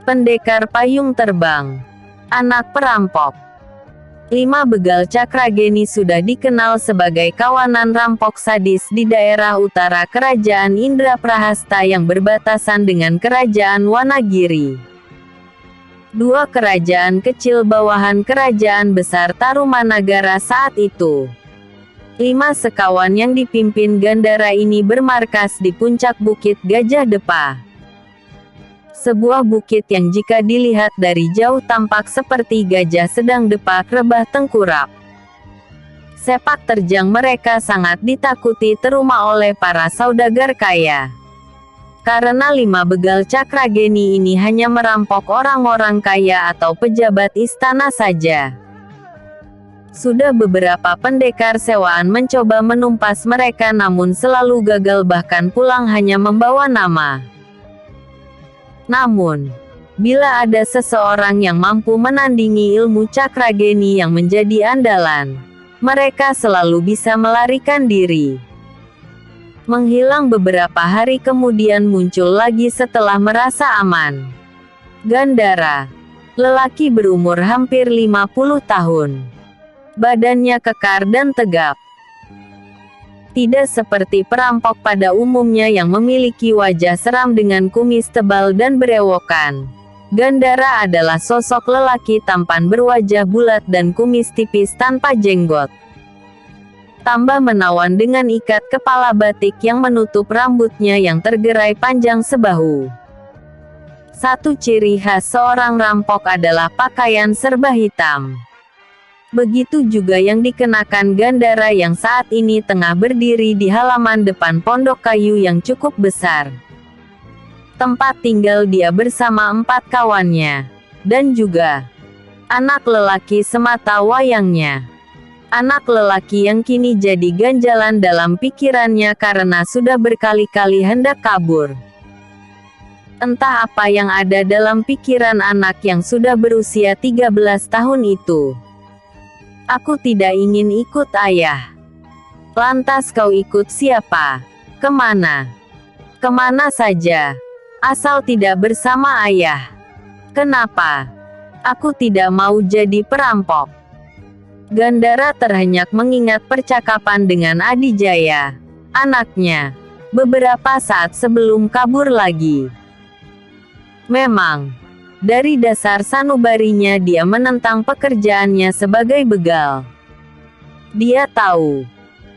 Pendekar payung terbang. Anak perampok. 5 begal Cakrageni sudah dikenal sebagai kawanan rampok sadis di daerah utara Kerajaan Indraprahasta yang berbatasan dengan Kerajaan Wanagiri. 2 kerajaan kecil bawahan Kerajaan Besar Tarumanagara saat itu. 5 sekawan yang dipimpin Gandara ini bermarkas di puncak Bukit Gajah Depa. Sebuah bukit yang jika dilihat dari jauh tampak seperti gajah sedang depak rebah tengkurap. Sepak terjang mereka sangat ditakuti terutama oleh para saudagar kaya. Karena 5 begal Cakrageni ini hanya merampok orang-orang kaya atau pejabat istana saja. Sudah beberapa pendekar sewaan mencoba menumpas mereka namun selalu gagal, bahkan pulang hanya membawa nama. Namun, bila ada seseorang yang mampu menandingi ilmu Cakrageni yang menjadi andalan, mereka selalu bisa melarikan diri. Menghilang beberapa hari kemudian muncul lagi setelah merasa aman. Gandara, lelaki berumur hampir 50 tahun. Badannya kekar dan tegap. Tidak seperti perampok pada umumnya yang memiliki wajah seram dengan kumis tebal dan berewokan. Gandara adalah sosok lelaki tampan berwajah bulat dan kumis tipis tanpa jenggot. Tambah menawan dengan ikat kepala batik yang menutup rambutnya yang tergerai panjang sebahu. Satu ciri khas seorang rampok adalah pakaian serba hitam. Begitu juga yang dikenakan Gandara yang saat ini tengah berdiri di halaman depan pondok kayu yang cukup besar. Tempat tinggal dia bersama 4 kawannya. Dan juga anak lelaki semata wayangnya. Anak lelaki yang kini jadi ganjalan dalam pikirannya karena sudah berkali-kali hendak kabur. Entah apa yang ada dalam pikiran anak yang sudah berusia 13 tahun itu. Aku tidak ingin ikut ayah. Lantas kau ikut siapa? Kemana? Kemana saja? Asal tidak bersama ayah. Kenapa? Aku tidak mau jadi perampok. Gandara terhenyak mengingat percakapan dengan Adijaya, anaknya, beberapa saat sebelum kabur lagi. Memang, dari dasar sanubarinya dia menentang pekerjaannya sebagai begal. Dia tahu,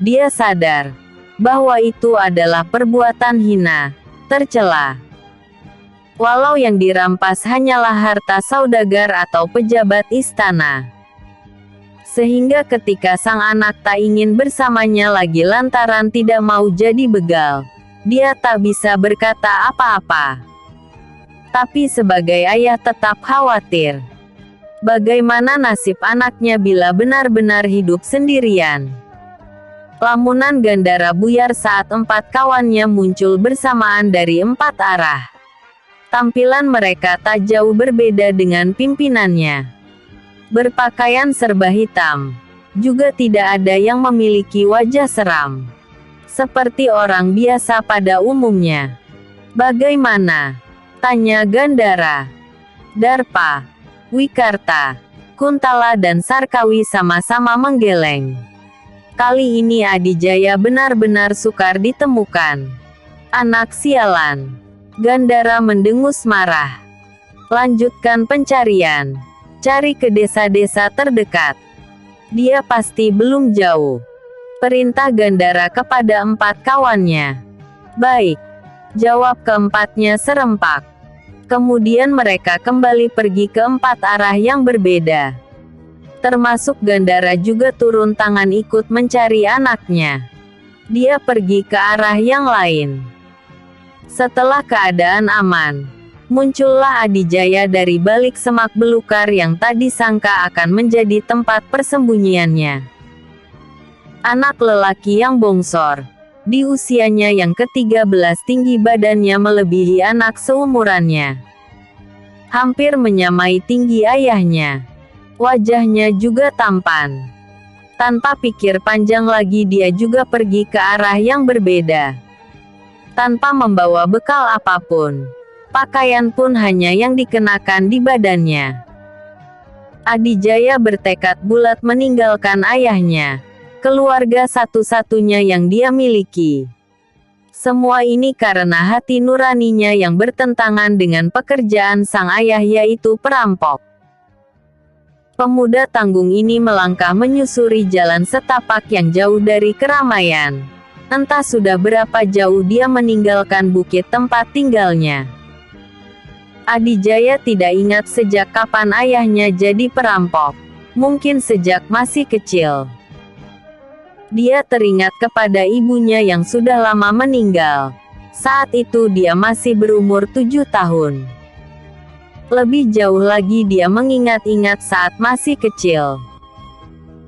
dia sadar, bahwa itu adalah perbuatan hina, tercela. Walau yang dirampas hanyalah harta saudagar atau pejabat istana. Sehingga ketika sang anak tak ingin bersamanya lagi lantaran tidak mau jadi begal, dia tak bisa berkata apa-apa. Tapi sebagai ayah tetap khawatir. Bagaimana nasib anaknya bila benar-benar hidup sendirian? Lamunan Gandara buyar saat 4 kawannya muncul bersamaan dari 4 arah. Tampilan mereka tak jauh berbeda dengan pimpinannya. Berpakaian serba hitam. Juga tidak ada yang memiliki wajah seram. Seperti orang biasa pada umumnya. Bagaimana? Tanya Gandara. Darpa, Wikarta, Kuntala dan Sarkawi sama-sama menggeleng. Kali ini Adijaya benar-benar sukar ditemukan. Anak sialan. Gandara mendengus marah. Lanjutkan pencarian. Cari ke desa-desa terdekat. Dia pasti belum jauh. Perintah Gandara kepada 4 kawannya. Baik. Jawab keempatnya serempak. Kemudian mereka kembali pergi ke 4 arah yang berbeda. Termasuk Gandara juga turun tangan ikut mencari anaknya. Dia pergi ke arah yang lain. Setelah keadaan aman, muncullah Adijaya dari balik semak belukar yang tak disangka akan menjadi tempat persembunyiannya. Anak lelaki yang bongsor. Di usianya yang ke-13 tinggi badannya melebihi anak seumurannya. Hampir menyamai tinggi ayahnya. Wajahnya juga tampan. Tanpa pikir panjang lagi dia juga pergi ke arah yang berbeda. Tanpa membawa bekal apapun. Pakaian pun hanya yang dikenakan di badannya. Adijaya bertekad bulat meninggalkan ayahnya, keluarga satu-satunya yang dia miliki. Semua ini karena hati nuraninya yang bertentangan dengan pekerjaan sang ayah, yaitu perampok. Pemuda tanggung ini melangkah menyusuri jalan setapak yang jauh dari keramaian. Entah sudah berapa jauh dia meninggalkan bukit tempat tinggalnya. Adijaya tidak ingat sejak kapan ayahnya jadi perampok. Mungkin sejak masih kecil. Dia teringat kepada ibunya yang sudah lama meninggal. Saat itu dia masih berumur 7 tahun. Lebih jauh lagi dia mengingat-ingat saat masih kecil.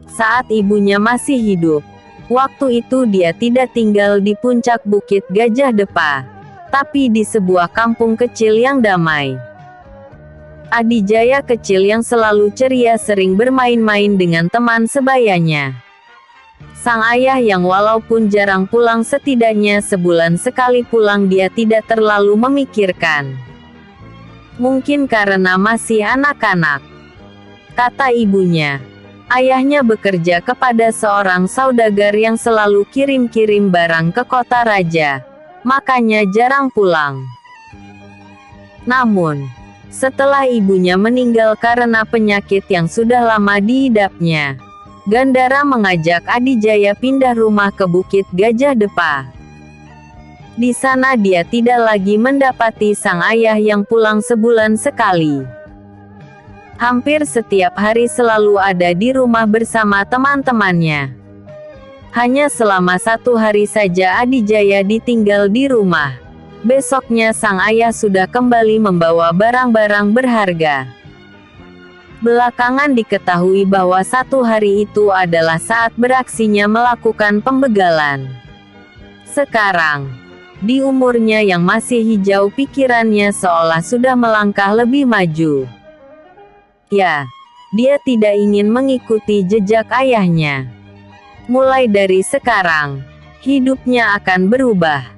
Saat ibunya masih hidup. Waktu itu dia tidak tinggal di puncak Bukit Gajah Depa, tapi di sebuah kampung kecil yang damai. Adijaya kecil yang selalu ceria sering bermain-main dengan teman sebayanya. Sang ayah yang walaupun jarang pulang, setidaknya sebulan sekali pulang, dia tidak terlalu memikirkan. Mungkin karena masih anak-anak, kata ibunya. Ayahnya bekerja kepada seorang saudagar yang selalu kirim-kirim barang ke kota raja, makanya jarang pulang. Namun, setelah ibunya meninggal karena penyakit yang sudah lama diidapnya, Gandara mengajak Adijaya pindah rumah ke Bukit Gajah Depa. Di sana dia tidak lagi mendapati sang ayah yang pulang sebulan sekali. Hampir setiap hari selalu ada di rumah bersama teman-temannya. Hanya selama 1 hari saja Adijaya ditinggal di rumah. Besoknya sang ayah sudah kembali membawa barang-barang berharga. Belakangan diketahui bahwa 1 hari itu adalah saat beraksinya melakukan pembegalan. Sekarang, di umurnya yang masih hijau, pikirannya seolah sudah melangkah lebih maju. Ya, dia tidak ingin mengikuti jejak ayahnya. Mulai dari sekarang, hidupnya akan berubah.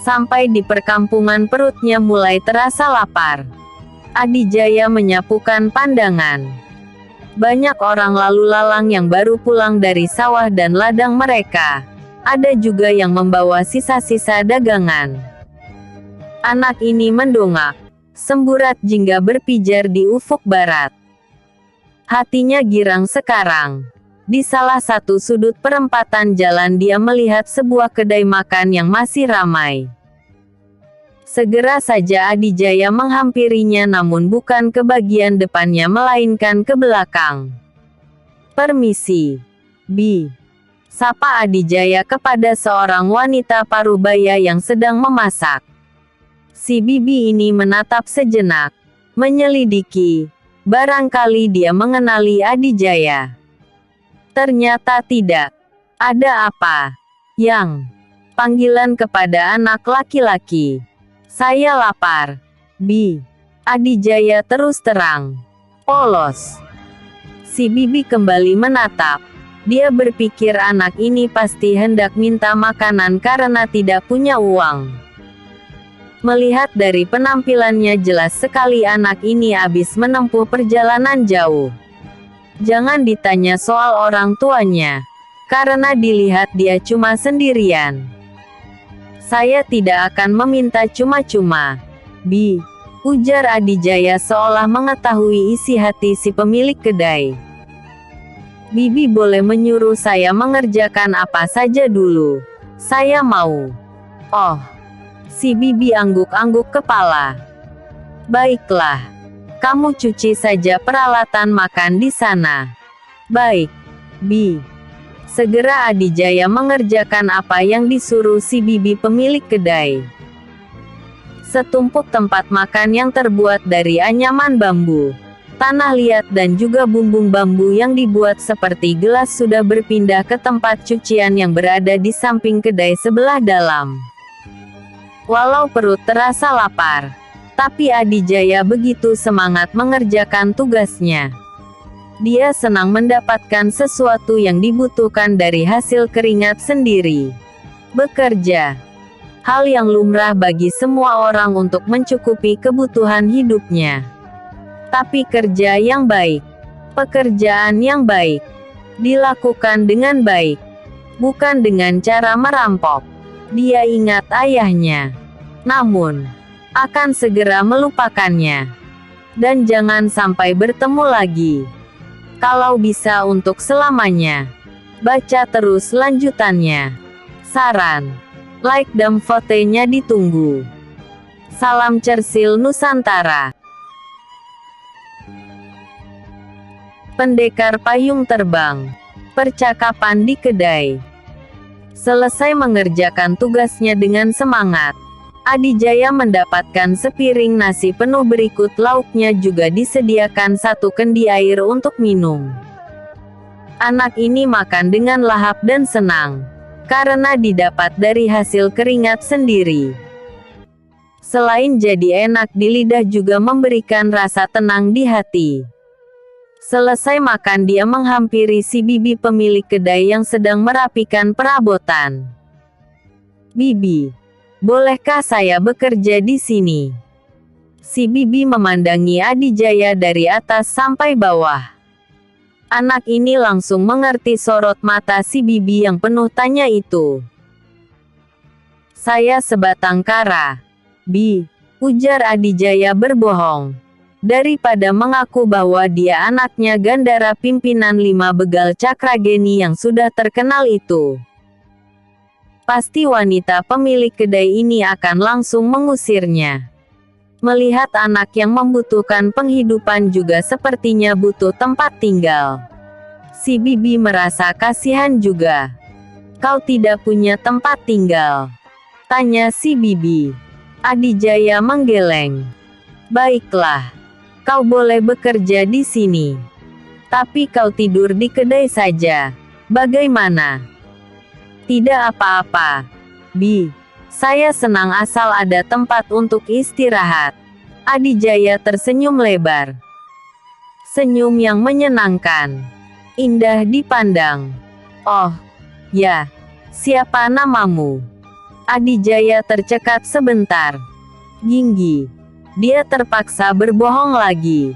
Sampai di perkampungan perutnya mulai terasa lapar. Adijaya menyapukan pandangan. Banyak orang lalu lalang yang baru pulang dari sawah dan ladang mereka. Ada juga yang membawa sisa-sisa dagangan. Anak ini mendongak. Semburat jingga berpijar di ufuk barat. Hatinya girang sekarang. Di salah satu sudut perempatan jalan dia melihat sebuah kedai makan yang masih ramai. Segera saja Adijaya menghampirinya, namun bukan ke bagian depannya melainkan ke belakang. "Permisi, Bi," sapa Adijaya kepada seorang wanita parubaya yang sedang memasak. Si bibi ini menatap sejenak, menyelidiki. Barangkali dia mengenali Adijaya. Ternyata tidak. "Ada apa, Yang?" Panggilan kepada anak laki-laki. "Saya lapar, Bi," Adijaya terus terang. Polos. Si bibi kembali menatap. Dia berpikir anak ini pasti hendak minta makanan karena tidak punya uang. Melihat dari penampilannya jelas sekali anak ini habis menempuh perjalanan jauh. Jangan ditanya soal orang tuanya, karena dilihat dia cuma sendirian. "Saya tidak akan meminta cuma-cuma, Bi," ujar Adijaya seolah mengetahui isi hati si pemilik kedai. "Bibi boleh menyuruh saya mengerjakan apa saja dulu. Saya mau." "Oh." Si bibi angguk-angguk kepala. "Baiklah. Kamu cuci saja peralatan makan di sana." "Baik, Bi." Segera Adijaya mengerjakan apa yang disuruh si bibi pemilik kedai. Setumpuk tempat makan yang terbuat dari anyaman bambu, tanah liat dan juga bumbung bambu yang dibuat seperti gelas sudah berpindah ke tempat cucian yang berada di samping kedai sebelah dalam. Walau perut terasa lapar, tapi Adijaya begitu semangat mengerjakan tugasnya. Dia senang mendapatkan sesuatu yang dibutuhkan dari hasil keringat sendiri. Bekerja. Hal yang lumrah bagi semua orang untuk mencukupi kebutuhan hidupnya. Tapi kerja yang baik, pekerjaan yang baik, dilakukan dengan baik, bukan dengan cara merampok. Dia ingat ayahnya, namun akan segera melupakannya. Dan jangan sampai bertemu lagi. Kalau bisa untuk selamanya. Baca terus lanjutannya. Saran, like dan vote-nya ditunggu. Salam Cersil Nusantara. Pendekar payung terbang. Percakapan di kedai. Selesai mengerjakan tugasnya dengan semangat, Adijaya mendapatkan sepiring nasi penuh berikut lauknya juga disediakan satu kendi air untuk minum. Anak ini makan dengan lahap dan senang, karena didapat dari hasil keringat sendiri. Selain jadi enak di lidah juga memberikan rasa tenang di hati. Selesai makan dia menghampiri si bibi pemilik kedai yang sedang merapikan perabotan. "Bibi, bolehkah saya bekerja di sini?" Si bibi memandangi Adijaya dari atas sampai bawah. Anak ini langsung mengerti sorot mata si bibi yang penuh tanya itu. "Saya sebatang kara, Bi," ujar Adijaya berbohong. Daripada mengaku bahwa dia anaknya Gandara pimpinan 5 begal Cakrageni yang sudah terkenal itu. Pasti wanita pemilik kedai ini akan langsung mengusirnya. Melihat anak yang membutuhkan penghidupan juga sepertinya butuh tempat tinggal. Si bibi merasa kasihan juga. "Kau tidak punya tempat tinggal?" tanya si bibi. Adijaya menggeleng. "Baiklah. Kau boleh bekerja di sini. Tapi kau tidur di kedai saja. Bagaimana?" "Tidak apa-apa, Bi. Saya senang asal ada tempat untuk istirahat." Adijaya tersenyum lebar. Senyum yang menyenangkan. Indah dipandang. "Oh, ya. Siapa namamu?" Adijaya tercekat sebentar. "Ginggi." Dia terpaksa berbohong lagi.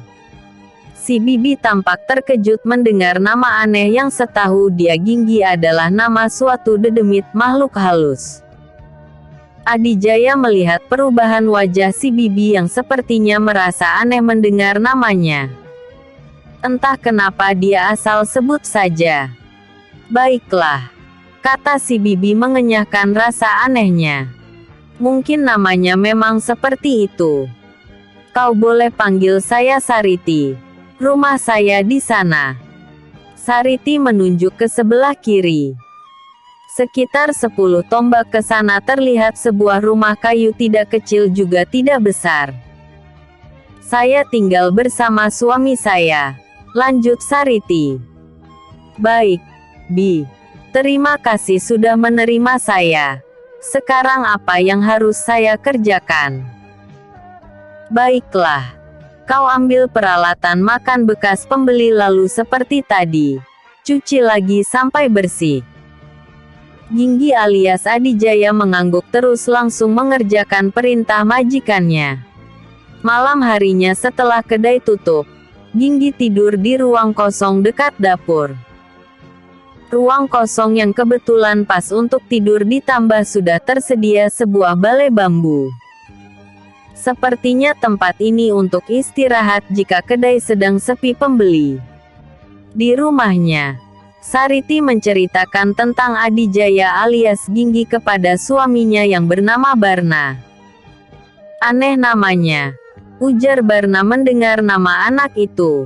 Si bibi tampak terkejut mendengar nama aneh yang setahu dia Ginggi adalah nama suatu dedemit makhluk halus. Adijaya melihat perubahan wajah si bibi yang sepertinya merasa aneh mendengar namanya. Entah kenapa dia asal sebut saja. "Baiklah," kata si bibi mengenyahkan rasa anehnya. "Mungkin namanya memang seperti itu. Kau boleh panggil saya Sariti. Rumah saya di sana." Sariti menunjuk ke sebelah kiri. Sekitar 10 tombak ke sana terlihat sebuah rumah kayu tidak kecil juga tidak besar. "Saya tinggal bersama suami saya," lanjut Sariti. "Baik, Bi. Terima kasih sudah menerima saya. Sekarang apa yang harus saya kerjakan?" "Baiklah. Kau ambil peralatan makan bekas pembeli lalu seperti tadi. Cuci lagi sampai bersih." Ginggi alias Adijaya mengangguk terus langsung mengerjakan perintah majikannya. Malam harinya setelah kedai tutup, Ginggi tidur di ruang kosong dekat dapur. Ruang kosong yang kebetulan pas untuk tidur ditambah sudah tersedia sebuah balai bambu. Sepertinya tempat ini untuk istirahat jika kedai sedang sepi pembeli. Di rumahnya, Sariti menceritakan tentang Adijaya alias Ginggi kepada suaminya yang bernama Barna. "Aneh namanya," ujar Barna mendengar nama anak itu.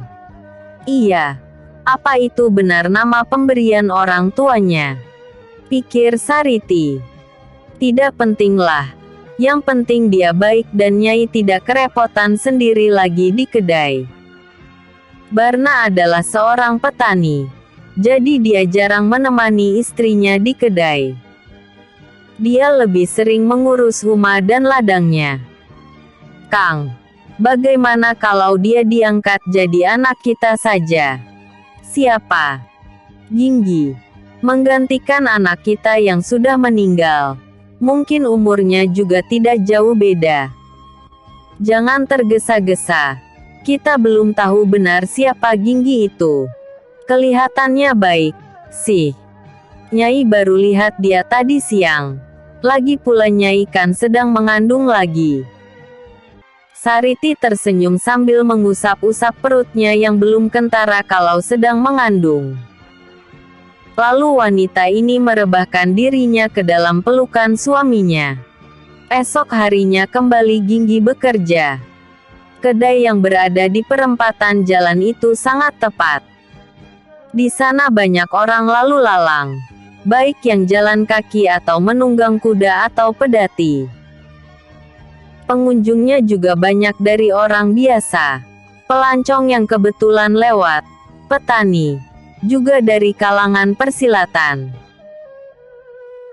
"Iya. Apa itu benar nama pemberian orang tuanya?" pikir Sariti. "Tidak pentinglah. Yang penting dia baik dan Nyai tidak kerepotan sendiri lagi di kedai." Barna adalah seorang petani. Jadi dia jarang menemani istrinya di kedai. Dia lebih sering mengurus rumah dan ladangnya. "Kang, bagaimana kalau dia diangkat jadi anak kita saja?" "Siapa?" "Ginggi. Menggantikan anak kita yang sudah meninggal." Mungkin umurnya juga tidak jauh beda. Jangan tergesa-gesa. Kita belum tahu benar siapa Ginggi itu. Kelihatannya baik, sih. Nyai baru lihat dia tadi siang. Lagi pula Nyai kan sedang mengandung lagi. Sariti tersenyum sambil mengusap-usap perutnya yang belum kentara kalau sedang mengandung. Lalu wanita ini merebahkan dirinya ke dalam pelukan suaminya. Esok harinya kembali Ginggi bekerja. Kedai yang berada di perempatan jalan itu sangat tepat. Di sana banyak orang lalu lalang, baik yang jalan kaki atau menunggang kuda atau pedati. Pengunjungnya juga banyak dari orang biasa, pelancong yang kebetulan lewat, petani, juga dari kalangan persilatan.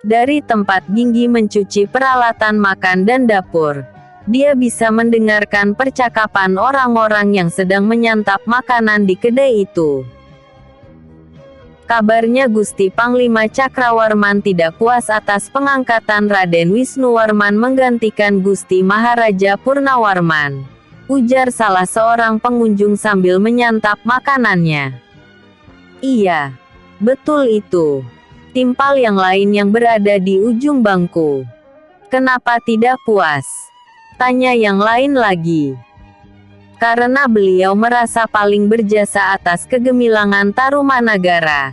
Dari tempat Ginggi mencuci peralatan makan dan dapur, dia bisa mendengarkan percakapan orang-orang yang sedang menyantap makanan di kedai itu. Kabarnya Gusti Panglima Cakrawarman tidak puas atas pengangkatan Raden Wisnuwarman menggantikan Gusti Maharaja Purnawarman, ujar salah seorang pengunjung sambil menyantap makanannya. Iya, betul itu. Timpal yang lain yang berada di ujung bangku. Kenapa tidak puas? Tanya yang lain lagi. Karena beliau merasa paling berjasa atas kegemilangan Tarumanagara.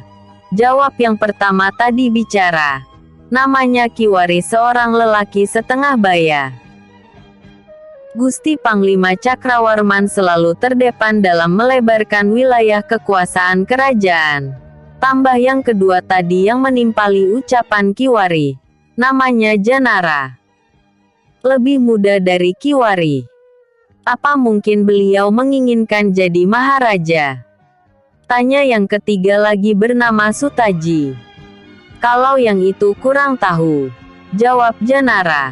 Jawab yang pertama tadi bicara. Namanya Kiwari, seorang lelaki setengah baya. Gusti Panglima Cakrawarman selalu terdepan dalam melebarkan wilayah kekuasaan kerajaan. Tambah yang kedua tadi yang menimpali ucapan Kiwari. Namanya Janara. Lebih muda dari Kiwari. Apa mungkin beliau menginginkan jadi maharaja? Tanya yang ketiga lagi bernama Sutaji. Kalau yang itu kurang tahu. Jawab Janara.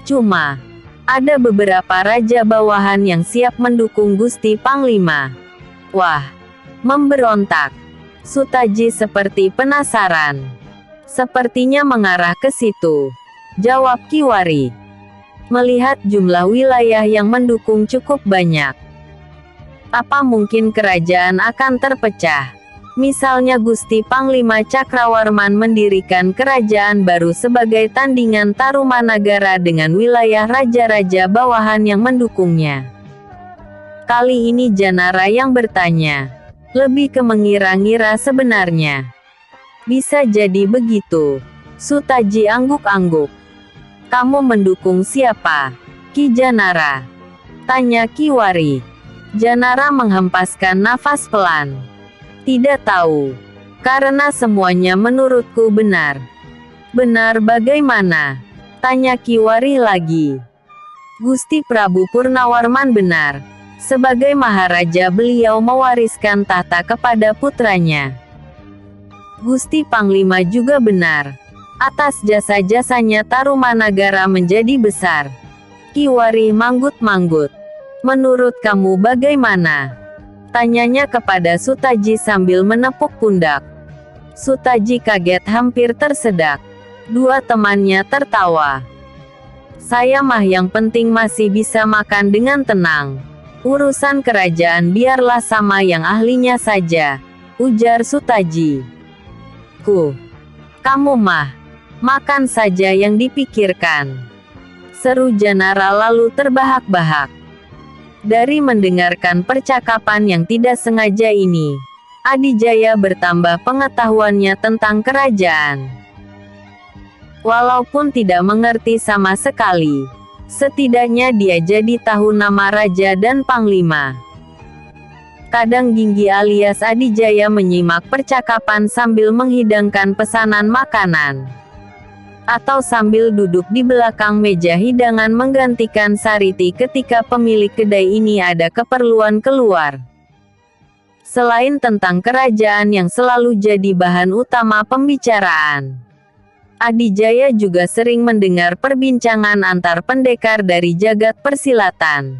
Cuma, ada beberapa raja bawahan yang siap mendukung Gusti Panglima. Wah, memberontak. Sutaji seperti penasaran. Sepertinya mengarah ke situ. Jawab Kiwari. Melihat jumlah wilayah yang mendukung cukup banyak. Apa mungkin kerajaan akan terpecah? Misalnya Gusti Panglima Cakrawarman mendirikan kerajaan baru sebagai tandingan Tarumanagara dengan wilayah raja-raja bawahan yang mendukungnya. Kali ini Janara yang bertanya. Lebih ke mengira-ngira sebenarnya. Bisa jadi begitu. Sutaji angguk-angguk. Kamu mendukung siapa? Ki Janara. Tanya Kiwari. Janara menghempaskan nafas pelan. Tidak tahu. Karena semuanya menurutku benar. Benar bagaimana? Tanya Kiwari lagi. Gusti Prabu Purnawarman benar. Sebagai maharaja beliau mewariskan tahta kepada putranya. Gusti Panglima juga benar. Atas jasa-jasanya Tarumanagara menjadi besar. Kiwari manggut-manggut. Menurut kamu bagaimana? Tanyanya kepada Sutaji sambil menepuk pundak. Sutaji kaget hampir tersedak. Dua temannya tertawa. Saya mah yang penting masih bisa makan dengan tenang. Urusan kerajaan biarlah sama yang ahlinya saja, ujar Sutaji. Kamu mah, makan saja yang dipikirkan. Seru Janara lalu terbahak-bahak. Dari mendengarkan percakapan yang tidak sengaja ini, Adijaya bertambah pengetahuannya tentang kerajaan. Walaupun tidak mengerti sama sekali, setidaknya dia jadi tahu nama raja dan panglima. Kadang Ginggi alias Adijaya menyimak percakapan sambil menghidangkan pesanan makanan. Atau sambil duduk di belakang meja hidangan menggantikan Sariti ketika pemilik kedai ini ada keperluan keluar. Selain tentang kerajaan yang selalu jadi bahan utama pembicaraan, Adijaya juga sering mendengar perbincangan antar pendekar dari jagat persilatan.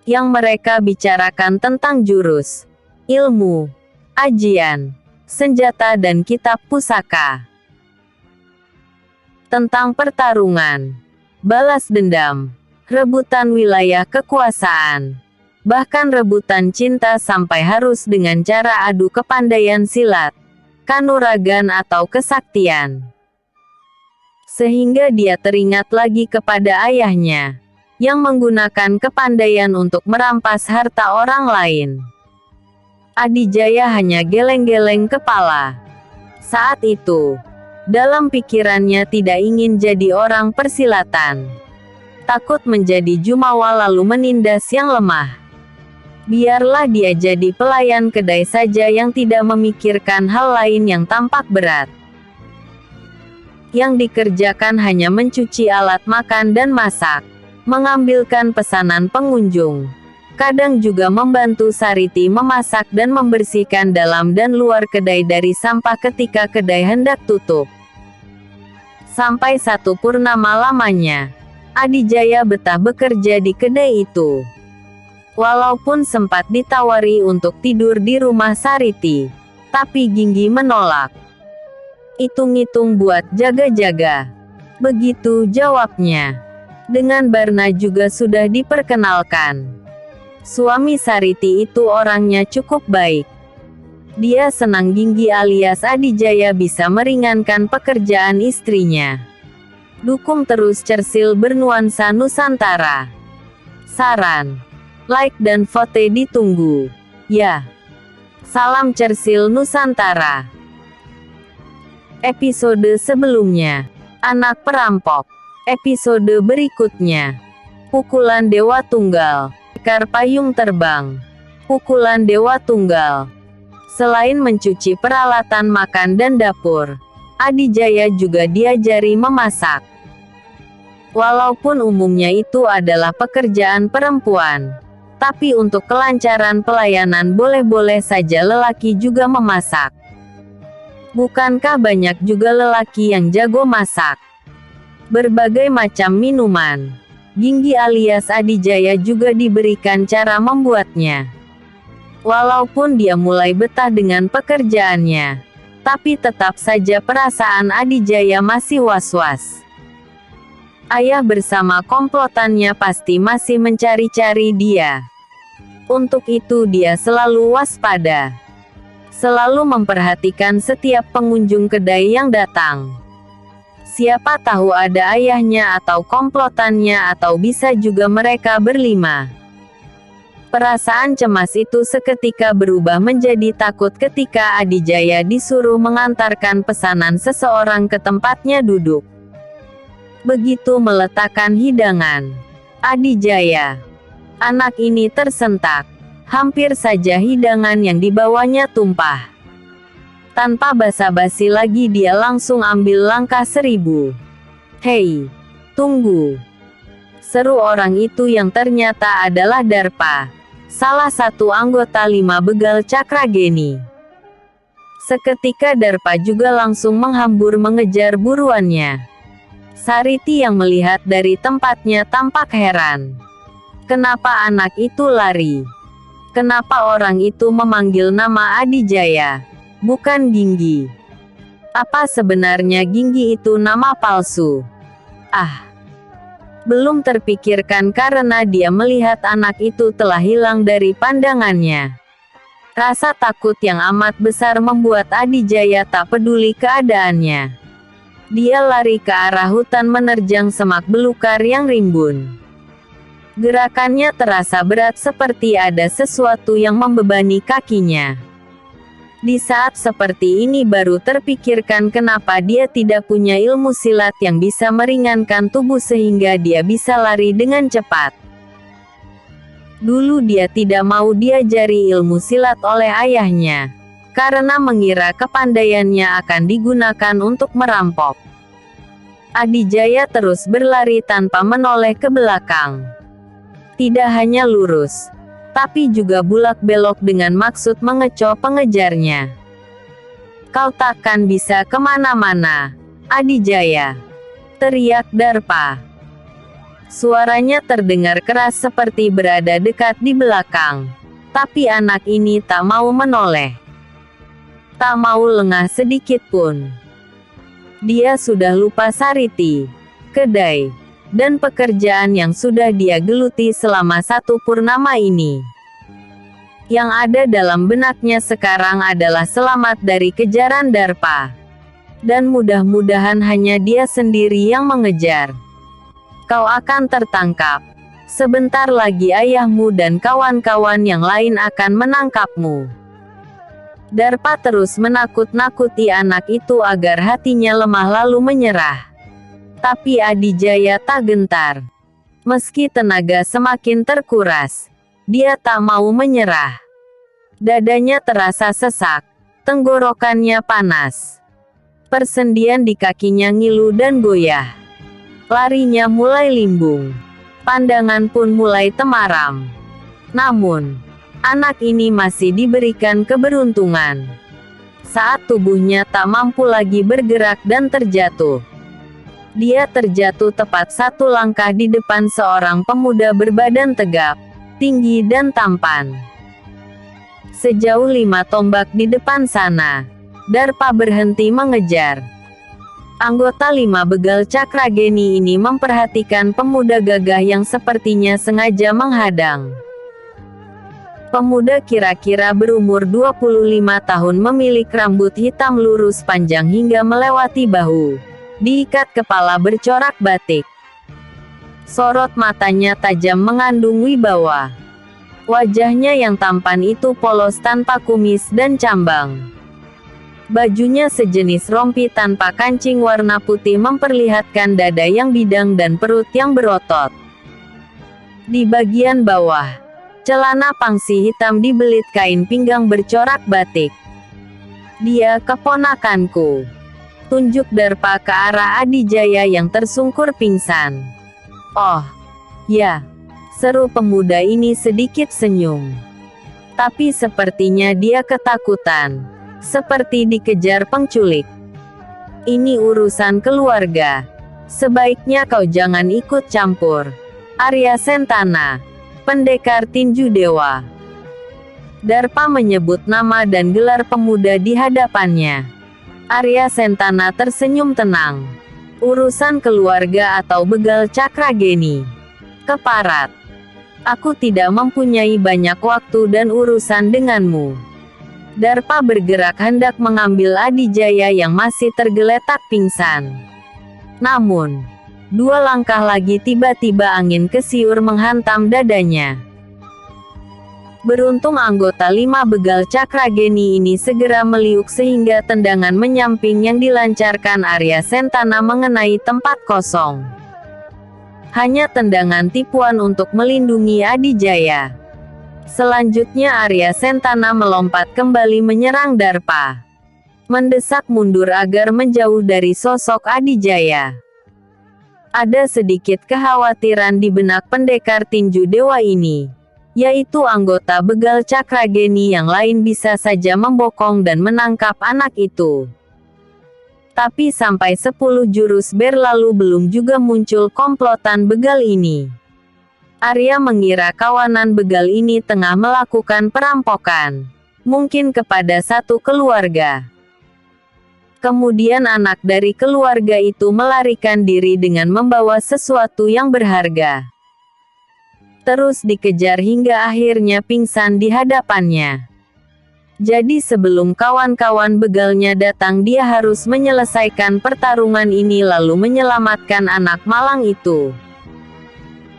Yang mereka bicarakan tentang jurus, ilmu, ajian, senjata dan kitab pusaka. tentang pertarungan, balas dendam, rebutan wilayah kekuasaan, bahkan rebutan cinta sampai harus dengan cara adu kepandaian silat, kanuragan atau kesaktian. Sehingga dia teringat lagi kepada ayahnya, yang menggunakan kepandaian untuk merampas harta orang lain. Adijaya hanya geleng-geleng kepala. Saat itu, dalam pikirannya tidak ingin jadi orang persilatan. Takut menjadi jumawa lalu menindas yang lemah. Biarlah dia jadi pelayan kedai saja yang tidak memikirkan hal lain yang tampak berat. Yang dikerjakan hanya mencuci alat makan dan masak, mengambilkan pesanan pengunjung. Kadang juga membantu Sariti memasak dan membersihkan dalam dan luar kedai dari sampah ketika kedai hendak tutup. Sampai satu purnama lamanya, Adijaya betah bekerja di kedai itu. Walaupun sempat ditawari untuk tidur di rumah Sariti, tapi Ginggi menolak. Hitung-hitung buat jaga-jaga. Begitu jawabnya. Dengan Barna juga sudah diperkenalkan. Suami Sariti itu orangnya cukup baik. Dia senang Ginggi alias Adijaya bisa meringankan pekerjaan istrinya. Dukung terus Cersil bernuansa Nusantara. Saran, like dan vote ditunggu. Ya. Salam Cersil Nusantara. Episode sebelumnya, Anak Perampok. Episode berikutnya, Pukulan Dewa Tunggal. Ekar payung terbang. Pukulan Dewa Tunggal. Selain mencuci peralatan makan dan dapur, Adijaya juga diajari memasak. Walaupun umumnya itu adalah pekerjaan perempuan, tapi untuk kelancaran pelayanan boleh-boleh saja lelaki juga memasak. Bukankah banyak juga lelaki yang jago masak? Berbagai macam minuman. Ginggi alias Adijaya juga diberikan cara membuatnya. Walaupun dia mulai betah dengan pekerjaannya, tapi tetap saja perasaan Adijaya masih was-was. Ayah bersama komplotannya pasti masih mencari-cari dia. Untuk itu dia selalu waspada. Selalu memperhatikan setiap pengunjung kedai yang datang. Siapa tahu ada ayahnya atau komplotannya atau bisa juga mereka berlima. Perasaan cemas itu seketika berubah menjadi takut ketika Adijaya disuruh mengantarkan pesanan seseorang ke tempatnya duduk. Begitu meletakkan hidangan, Adijaya, anak ini tersentak. Hampir saja hidangan yang dibawanya tumpah. Tanpa basa-basi lagi dia langsung ambil langkah 1000. "Hei, tunggu!" seru orang itu yang ternyata adalah Darpa, salah satu anggota 5 Begal Cakrageni. Seketika Darpa juga langsung menghambur mengejar buruannya. Sariti yang melihat dari tempatnya tampak heran. Kenapa anak itu lari? Kenapa orang itu memanggil nama Adijaya? Bukan Ginggi. Apa sebenarnya Ginggi itu nama palsu? Belum terpikirkan karena dia melihat anak itu telah hilang dari pandangannya. Rasa takut yang amat besar membuat Adijaya tak peduli keadaannya. Dia lari ke arah hutan menerjang semak belukar yang rimbun. Gerakannya terasa berat seperti ada sesuatu yang membebani kakinya. Di saat seperti ini baru terpikirkan kenapa dia tidak punya ilmu silat yang bisa meringankan tubuh sehingga dia bisa lari dengan cepat. Dulu dia tidak mau diajari ilmu silat oleh ayahnya, karena mengira kepandaiannya akan digunakan untuk merampok. Adijaya terus berlari tanpa menoleh ke belakang. Tidak hanya lurus, tapi juga bulak-belok dengan maksud mengecoh pengejarnya. "Kau takkan bisa kemana-mana, Adijaya!" teriak Darpa. Suaranya terdengar keras seperti berada dekat di belakang. Tapi anak ini tak mau menoleh. Tak mau lengah sedikit pun. Dia sudah lupa Sariti, kedai, dan pekerjaan yang sudah dia geluti selama 1 purnama ini. Yang ada dalam benaknya sekarang adalah selamat dari kejaran Darpa. Dan mudah-mudahan hanya dia sendiri yang mengejar. Kau akan tertangkap. Sebentar lagi ayahmu dan kawan-kawan yang lain akan menangkapmu. Darpa terus menakut-nakuti anak itu agar hatinya lemah lalu menyerah. Tapi Adijaya tak gentar. Meski tenaga semakin terkuras, dia tak mau menyerah. Dadanya terasa sesak, tenggorokannya panas. Persendian di kakinya ngilu dan goyah. Larinya mulai limbung. Pandangan pun mulai temaram. Namun, anak ini masih diberikan keberuntungan. Saat tubuhnya tak mampu lagi bergerak dan terjatuh. Dia terjatuh tepat 1 langkah di depan seorang pemuda berbadan tegap, tinggi dan tampan. Sejauh 5 tombak di depan sana, Darpa berhenti mengejar. Anggota 5 begal Cakrageni ini memperhatikan pemuda gagah yang sepertinya sengaja menghadang. Pemuda kira-kira berumur 25 tahun memiliki rambut hitam lurus panjang hingga melewati bahu, diikat kepala bercorak batik. Sorot matanya tajam mengandung wibawa. Wajahnya yang tampan itu polos tanpa kumis dan cambang. Bajunya sejenis rompi tanpa kancing warna putih memperlihatkan dada yang bidang dan perut yang berotot. Di bagian bawah, celana pangsi hitam dibelit kain pinggang bercorak batik. Dia keponakanku. Tunjuk Darpa ke arah Adijaya yang tersungkur pingsan. Oh, ya. Seru pemuda ini sedikit senyum. Tapi sepertinya dia ketakutan. Seperti dikejar penculik. Ini urusan keluarga. Sebaiknya kau jangan ikut campur. Arya Sentana, pendekar tinju dewa. Darpa menyebut nama dan gelar pemuda di hadapannya. Arya Sentana tersenyum tenang. Urusan keluarga atau begal Cakrageni. Keparat. Aku tidak mempunyai banyak waktu dan urusan denganmu. Darpa bergerak hendak mengambil Adijaya yang masih tergeletak pingsan. Namun, 2 langkah lagi tiba-tiba angin kesiur menghantam dadanya. Beruntung anggota 5 begal Cakrageni ini segera meliuk sehingga tendangan menyamping yang dilancarkan Arya Sentana mengenai tempat kosong. Hanya tendangan tipuan untuk melindungi Adijaya. Selanjutnya Arya Sentana melompat kembali menyerang Darpa. Mendesak mundur agar menjauh dari sosok Adijaya. Ada sedikit kekhawatiran di benak pendekar tinju dewa ini. Yaitu anggota begal Cakrageni yang lain bisa saja membokong dan menangkap anak itu. Tapi sampai 10 jurus berlalu belum juga muncul komplotan begal ini. Arya mengira kawanan begal ini tengah melakukan perampokan. Mungkin kepada satu keluarga. Kemudian anak dari keluarga itu melarikan diri dengan membawa sesuatu yang berharga. Terus dikejar hingga akhirnya pingsan di hadapannya. Jadi sebelum kawan-kawan begalnya datang dia harus menyelesaikan pertarungan ini lalu menyelamatkan anak malang itu.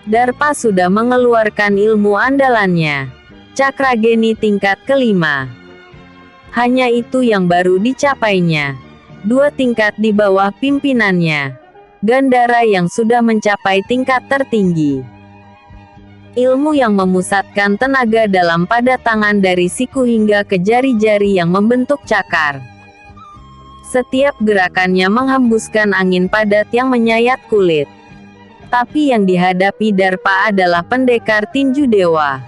Darpa sudah mengeluarkan ilmu andalannya. Cakrageni tingkat kelima. Hanya itu yang baru dicapainya. 2 tingkat di bawah pimpinannya. Gandara yang sudah mencapai tingkat tertinggi. Ilmu yang memusatkan tenaga dalam pada tangan dari siku hingga ke jari-jari yang membentuk cakar. Setiap gerakannya menghembuskan angin padat yang menyayat kulit. Tapi yang dihadapi Darpa adalah pendekar tinju dewa.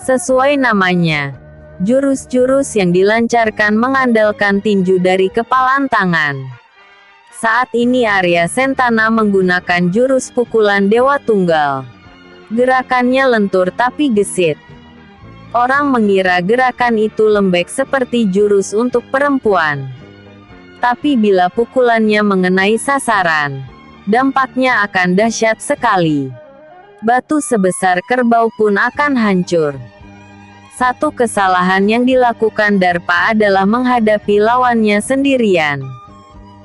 Sesuai namanya, jurus-jurus yang dilancarkan mengandalkan tinju dari kepalan tangan. Saat ini Arya Sentana menggunakan jurus pukulan Dewa Tunggal. Gerakannya lentur tapi gesit. Orang mengira gerakan itu lembek seperti jurus untuk perempuan. Tapi bila pukulannya mengenai sasaran, dampaknya akan dahsyat sekali. Batu sebesar kerbau pun akan hancur. Satu kesalahan yang dilakukan Darpa adalah menghadapi lawannya sendirian.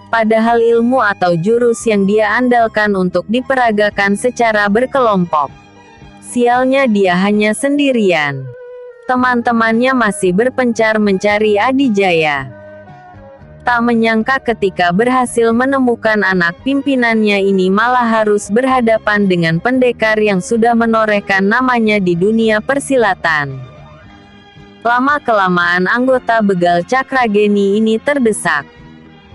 Padahal ilmu atau jurus yang dia andalkan untuk diperagakan secara berkelompok. Sialnya dia hanya sendirian. Teman-temannya masih berpencar mencari Adijaya. Tak menyangka ketika berhasil menemukan anak pimpinannya ini malah harus berhadapan dengan pendekar yang sudah menorehkan namanya di dunia persilatan. Lama-kelamaan anggota begal Cakrageni ini terdesak.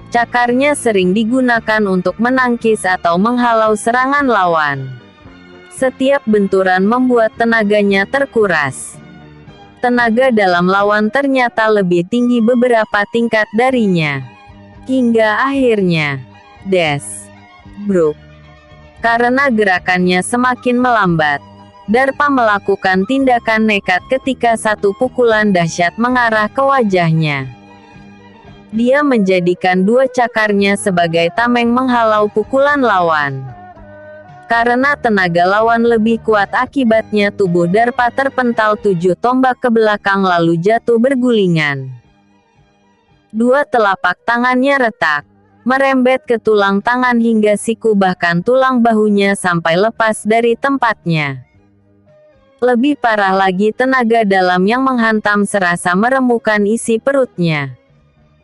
Cakarnya sering digunakan untuk menangkis atau menghalau serangan lawan. Setiap benturan membuat tenaganya terkuras. Tenaga dalam lawan ternyata lebih tinggi beberapa tingkat darinya. Hingga akhirnya, Bruk. Karena gerakannya semakin melambat, Darpa melakukan tindakan nekat ketika satu pukulan dahsyat mengarah ke wajahnya. Dia menjadikan dua cakarnya sebagai tameng menghalau pukulan lawan. Karena tenaga lawan lebih kuat, akibatnya tubuh Darpa terpental 7 tombak ke belakang lalu jatuh bergulingan. Dua telapak tangannya retak, merembet ke tulang tangan hingga siku bahkan tulang bahunya sampai lepas dari tempatnya. Lebih parah lagi, tenaga dalam yang menghantam serasa meremukan isi perutnya.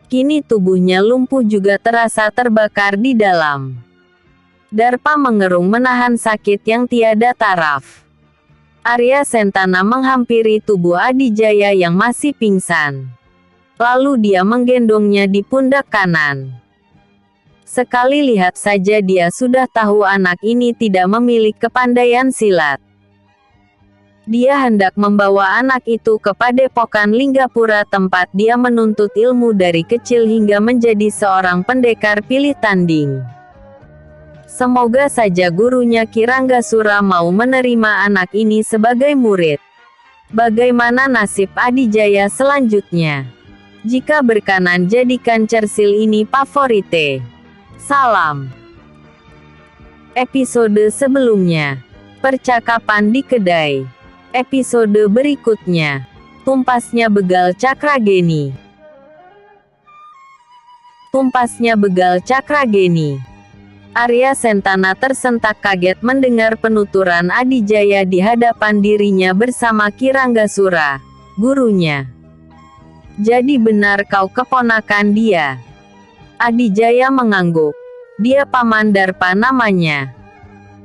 Kini tubuhnya lumpuh juga terasa terbakar di dalam. Darpa mengerung menahan sakit yang tiada taraf. Arya Sentana menghampiri tubuh Adijaya yang masih pingsan. Lalu dia menggendongnya di pundak kanan. Sekali lihat saja dia sudah tahu anak ini tidak memiliki kepandaian silat. Dia hendak membawa anak itu ke padepokan Linggapura tempat dia menuntut ilmu dari kecil hingga menjadi seorang pendekar pilih tanding. Semoga saja gurunya Kiranggasura mau menerima anak ini sebagai murid. Bagaimana nasib Adijaya selanjutnya? Jika berkenan, jadikan cersil ini favorite. Salam. Episode sebelumnya. Percakapan di kedai. Episode berikutnya. Tumpasnya begal Cakrageni. Tumpasnya begal Cakrageni. Arya Sentana tersentak kaget mendengar penuturan Adijaya di hadapan dirinya bersama Kiranggasura, gurunya. Jadi benar kau keponakan dia? Adijaya mengangguk. Dia Paman Darpa namanya.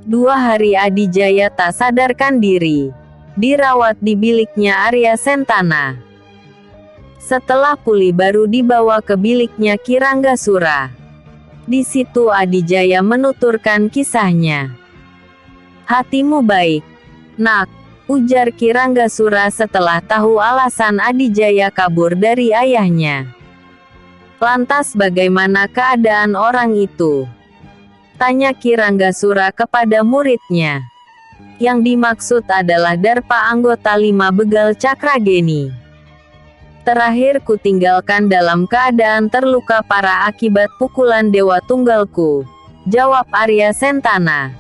2 hari Adijaya tak sadarkan diri. Dirawat di biliknya Arya Sentana. Setelah pulih baru dibawa ke biliknya Kiranggasura. Di situ Adijaya menuturkan kisahnya. Hatimu baik, nak, ujar Kiranggasura setelah tahu alasan Adijaya kabur dari ayahnya. Lantas bagaimana keadaan orang itu? Tanya Kiranggasura kepada muridnya. Yang dimaksud adalah Darpa, anggota 5 begal Cakrageni. Terakhir kutinggalkan dalam keadaan terluka parah akibat pukulan Dewa Tunggalku, jawab Arya Sentana.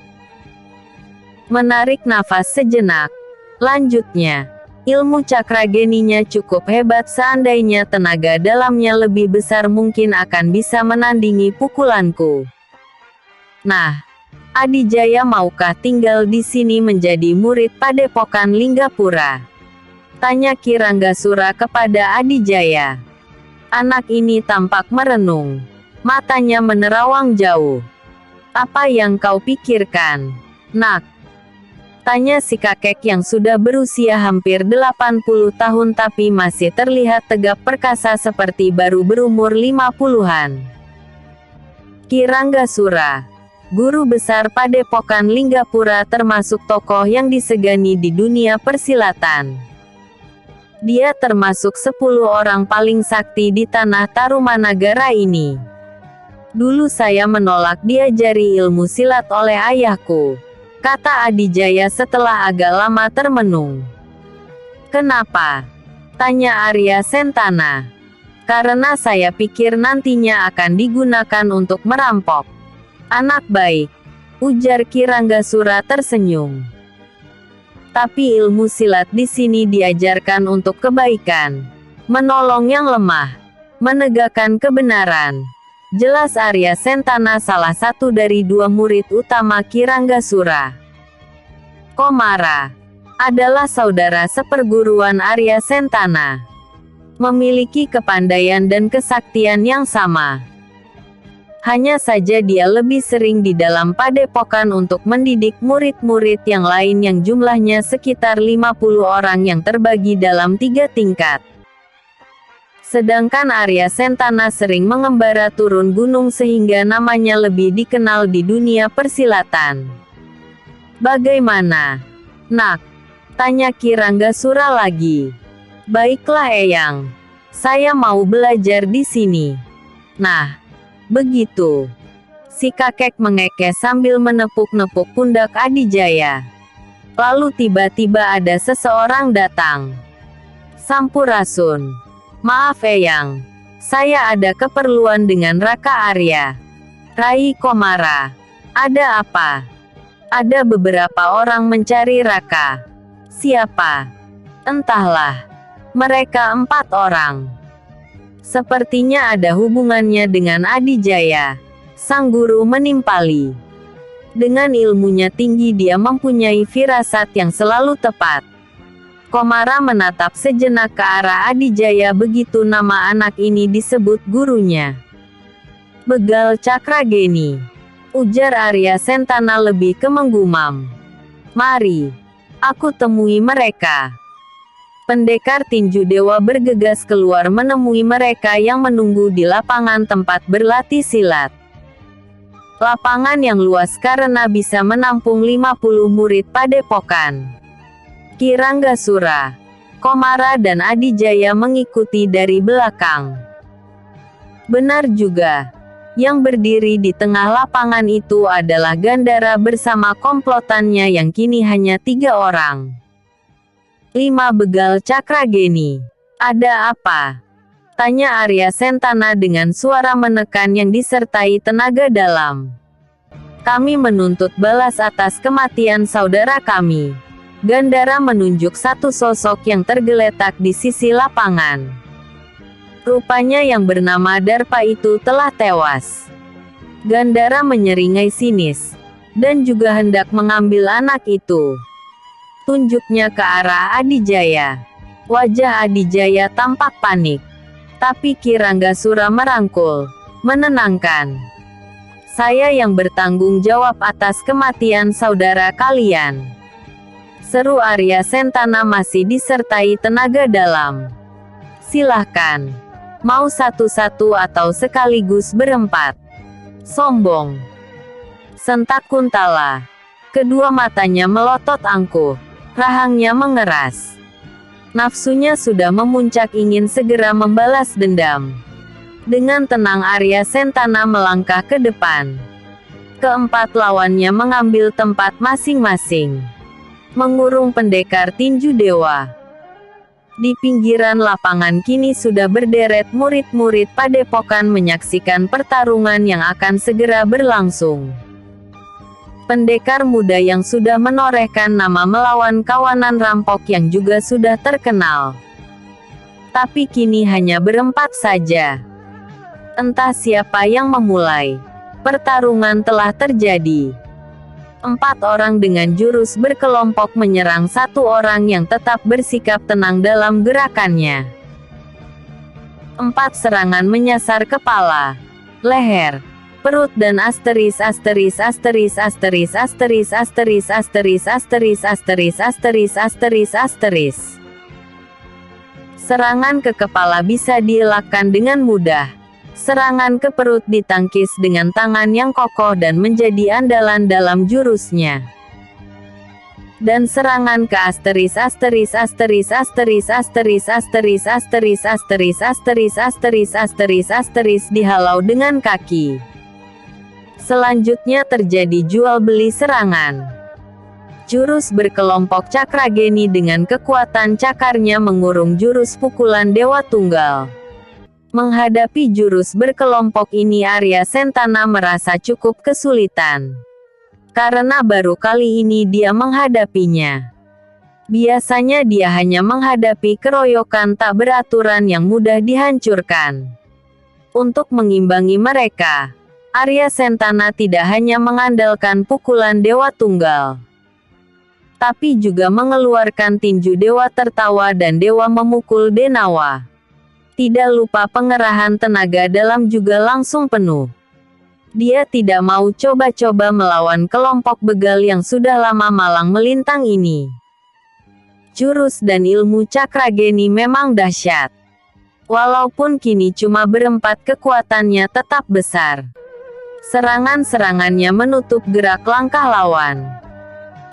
Menarik nafas sejenak. Lanjutnya, ilmu Cakrageninya cukup hebat, seandainya tenaga dalamnya lebih besar mungkin akan bisa menandingi pukulanku. Nah, Adijaya maukah tinggal di sini menjadi murid padepokan Linggapura? Tanya Kiranggasura kepada Adijaya. Anak ini tampak merenung. Matanya menerawang jauh. Apa yang kau pikirkan, nak? Tanya si kakek yang sudah berusia hampir 80 tahun tapi masih terlihat tegap perkasa seperti baru berumur 50-an. Kiranggasura, guru besar padepokan Linggapura, termasuk tokoh yang disegani di dunia persilatan. Dia termasuk 10 orang paling sakti di tanah Tarumanagara ini. Dulu saya menolak diajari ilmu silat oleh ayahku, kata Adijaya setelah agak lama termenung. Kenapa? Tanya Arya Sentana. Karena saya pikir nantinya akan digunakan untuk merampok. Anak baik, ujar Ki Ranggasura tersenyum. Tapi ilmu silat di sini diajarkan untuk kebaikan, menolong yang lemah, menegakkan kebenaran. Jelas Arya Sentana salah satu dari 2 murid utama Ki Ranggasura. Komara adalah saudara seperguruan Arya Sentana, memiliki kepandaian dan kesaktian yang sama. Hanya saja dia lebih sering di dalam padepokan untuk mendidik murid-murid yang lain yang jumlahnya sekitar 50 orang yang terbagi dalam 3 tingkat. Sedangkan Arya Sentana sering mengembara turun gunung sehingga namanya lebih dikenal di dunia persilatan. Bagaimana, Nak? Tanya Ki Ranggasura lagi. Baiklah Eyang, saya mau belajar di sini. Nah, begitu. Si kakek mengekeh sambil menepuk-nepuk pundak Adijaya. Lalu tiba-tiba ada seseorang datang. Sampurasun. Maaf Eyang, saya ada keperluan dengan Raka Arya. Rai Komara. Ada apa? Ada beberapa orang mencari Raka. Siapa? Entahlah. Mereka 4 orang. Sepertinya ada hubungannya dengan Adijaya. Sang guru menimpali. Dengan ilmunya tinggi dia mempunyai firasat yang selalu tepat. Komara menatap sejenak ke arah Adijaya begitu nama anak ini disebut gurunya. Begal Cakrageni, ujar Arya Sentana lebih ke menggumam. Mari, aku temui mereka. Pendekar tinju dewa bergegas keluar menemui mereka yang menunggu di lapangan tempat berlatih silat. Lapangan yang luas karena bisa menampung 50 murid padepokan. Ki Ranggasura, Komara dan Adijaya mengikuti dari belakang. Benar juga, yang berdiri di tengah lapangan itu adalah Gandara bersama komplotannya yang kini hanya 3 orang. 5 begal Cakrageni. Ada apa? Tanya Arya Sentana dengan suara menekan yang disertai tenaga dalam. Kami menuntut balas atas kematian saudara kami. Gandara menunjuk satu sosok yang tergeletak di sisi lapangan. Rupanya yang bernama Darpa itu telah tewas. Gandara menyeringai sinis, dan juga hendak mengambil anak itu. Tunjuknya ke arah Adijaya. Wajah Adijaya tampak panik. Tapi Ki Ranggasura merangkul, menenangkan. Saya yang bertanggung jawab atas kematian saudara kalian. Seru Arya Sentana masih disertai tenaga dalam. Silahkan. Mau satu-satu atau sekaligus berempat? Sombong. Sentak Kuntala. Kedua matanya melotot angkuh. Rahangnya mengeras. Nafsunya sudah memuncak ingin segera membalas dendam. Dengan tenang Arya Sentana melangkah ke depan. Keempat lawannya mengambil tempat masing-masing. Mengurung pendekar tinju dewa. Di pinggiran lapangan kini sudah berderet murid-murid padepokan menyaksikan pertarungan yang akan segera berlangsung. Pendekar muda yang sudah menorehkan nama melawan kawanan rampok yang juga sudah terkenal. Tapi kini hanya berempat saja. Entah siapa yang memulai. Pertarungan telah terjadi. 4 orang dengan jurus berkelompok menyerang 1 orang yang tetap bersikap tenang dalam gerakannya. 4 serangan menyasar kepala, leher, perut dan asteris. Serangan ke kepala bisa dielakkan dengan mudah. Serangan ke perut ditangkis dengan tangan yang kokoh dan menjadi andalan dalam jurusnya. Dan serangan ke asteris dihalau dengan kaki. Selanjutnya terjadi jual beli serangan. Jurus berkelompok Cakrageni dengan kekuatan cakarnya mengurung jurus pukulan Dewa Tunggal. Menghadapi jurus berkelompok ini Arya Sentana merasa cukup kesulitan. Karena baru kali ini dia menghadapinya. Biasanya dia hanya menghadapi keroyokan tak beraturan yang mudah dihancurkan. Untuk mengimbangi mereka, Arya Sentana tidak hanya mengandalkan pukulan Dewa Tunggal, tapi juga mengeluarkan tinju Dewa Tertawa dan Dewa Memukul Denawa. Tidak lupa pengerahan tenaga dalam juga langsung penuh. Dia tidak mau coba-coba melawan kelompok begal yang sudah lama malang melintang ini. Jurus dan ilmu Cakrageni memang dahsyat. Walaupun kini cuma berempat, kekuatannya tetap besar. Serangan-serangannya menutup gerak langkah lawan,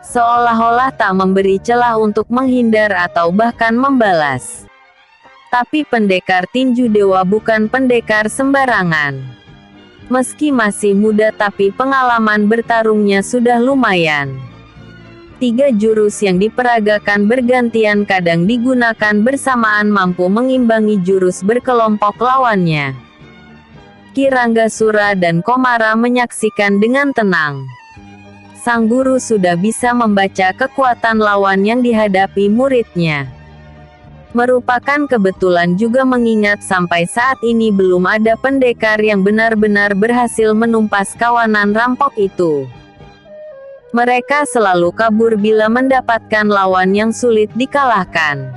seolah-olah tak memberi celah untuk menghindar atau bahkan membalas. Tapi pendekar tinju dewa bukan pendekar sembarangan. Meski masih muda tapi pengalaman bertarungnya sudah lumayan. 3 jurus yang diperagakan bergantian kadang digunakan bersamaan mampu mengimbangi jurus berkelompok lawannya. Ki Ranggasura dan Komara menyaksikan dengan tenang. Sang guru sudah bisa membaca kekuatan lawan yang dihadapi muridnya. Merupakan kebetulan juga mengingat sampai saat ini belum ada pendekar yang benar-benar berhasil menumpas kawanan rampok itu. Mereka selalu kabur bila mendapatkan lawan yang sulit dikalahkan.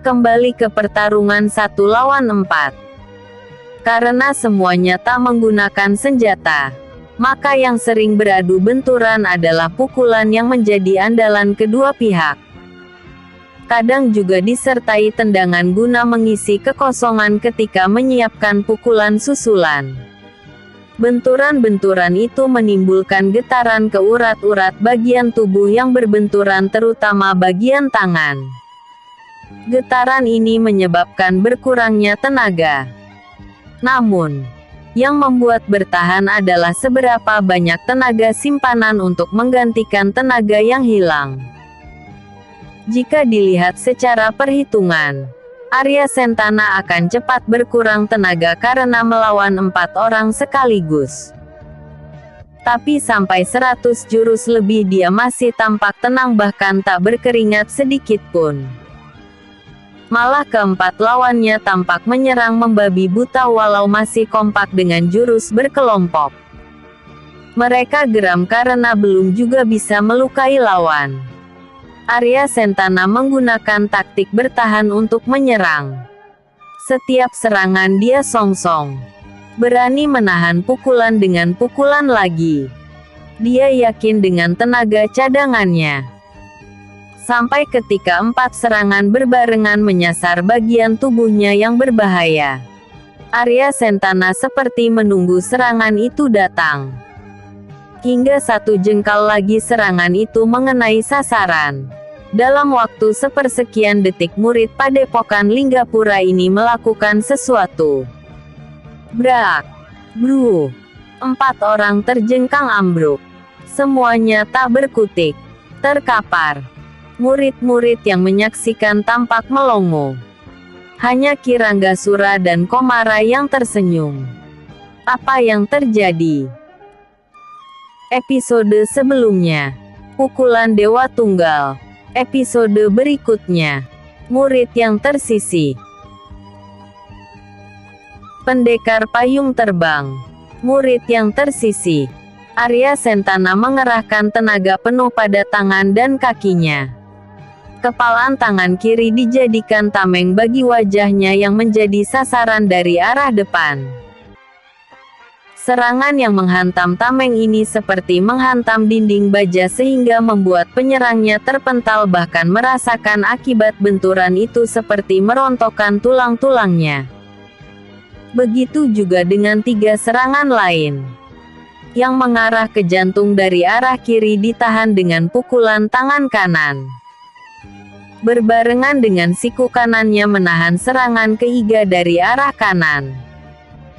Kembali ke pertarungan 1 lawan 4. Karena semuanya tak menggunakan senjata, maka yang sering beradu benturan adalah pukulan yang menjadi andalan kedua pihak. Kadang juga disertai tendangan guna mengisi kekosongan ketika menyiapkan pukulan susulan. Benturan-benturan itu menimbulkan getaran ke urat-urat bagian tubuh yang berbenturan, terutama bagian tangan. Getaran ini menyebabkan berkurangnya tenaga. Namun, yang membuat bertahan adalah seberapa banyak tenaga simpanan untuk menggantikan tenaga yang hilang. Jika dilihat secara perhitungan, Arya Sentana akan cepat berkurang tenaga karena melawan 4 orang sekaligus. Tapi sampai 100 jurus lebih dia masih tampak tenang, bahkan tak berkeringat sedikit pun. Malah keempat lawannya tampak menyerang membabi buta walau masih kompak dengan jurus berkelompok. Mereka geram karena belum juga bisa melukai lawan. Arya Sentana menggunakan taktik bertahan untuk menyerang. Setiap serangan dia songsong. Berani menahan pukulan dengan pukulan lagi. Dia yakin dengan tenaga cadangannya. Sampai ketika 4 serangan berbarengan menyasar bagian tubuhnya yang berbahaya, Arya Sentana seperti menunggu serangan itu datang. Hingga 1 jengkal lagi serangan itu mengenai sasaran. Dalam waktu sepersekian detik murid Padepokan Linggapura ini melakukan sesuatu. Brak! Bru! 4 orang terjengkang ambruk. Semuanya tak berkutik. Terkapar. Murid-murid yang menyaksikan tampak melongo. Hanya Ki Ranggasura dan Komara yang tersenyum. Apa yang terjadi? Episode sebelumnya. Pukulan Dewa Tunggal. Episode berikutnya. Murid yang tersisih. Pendekar Payung Terbang. Murid yang tersisih. Arya Sentana mengerahkan tenaga penuh pada tangan dan kakinya. Kepalan tangan kiri dijadikan tameng bagi wajahnya yang menjadi sasaran dari arah depan. Serangan yang menghantam tameng ini seperti menghantam dinding baja sehingga membuat penyerangnya terpental, bahkan merasakan akibat benturan itu seperti merontokkan tulang-tulangnya. Begitu juga dengan 3 serangan lain. Yang mengarah ke jantung dari arah kiri ditahan dengan pukulan tangan kanan. Berbarengan dengan siku kanannya menahan serangan keiga dari arah kanan.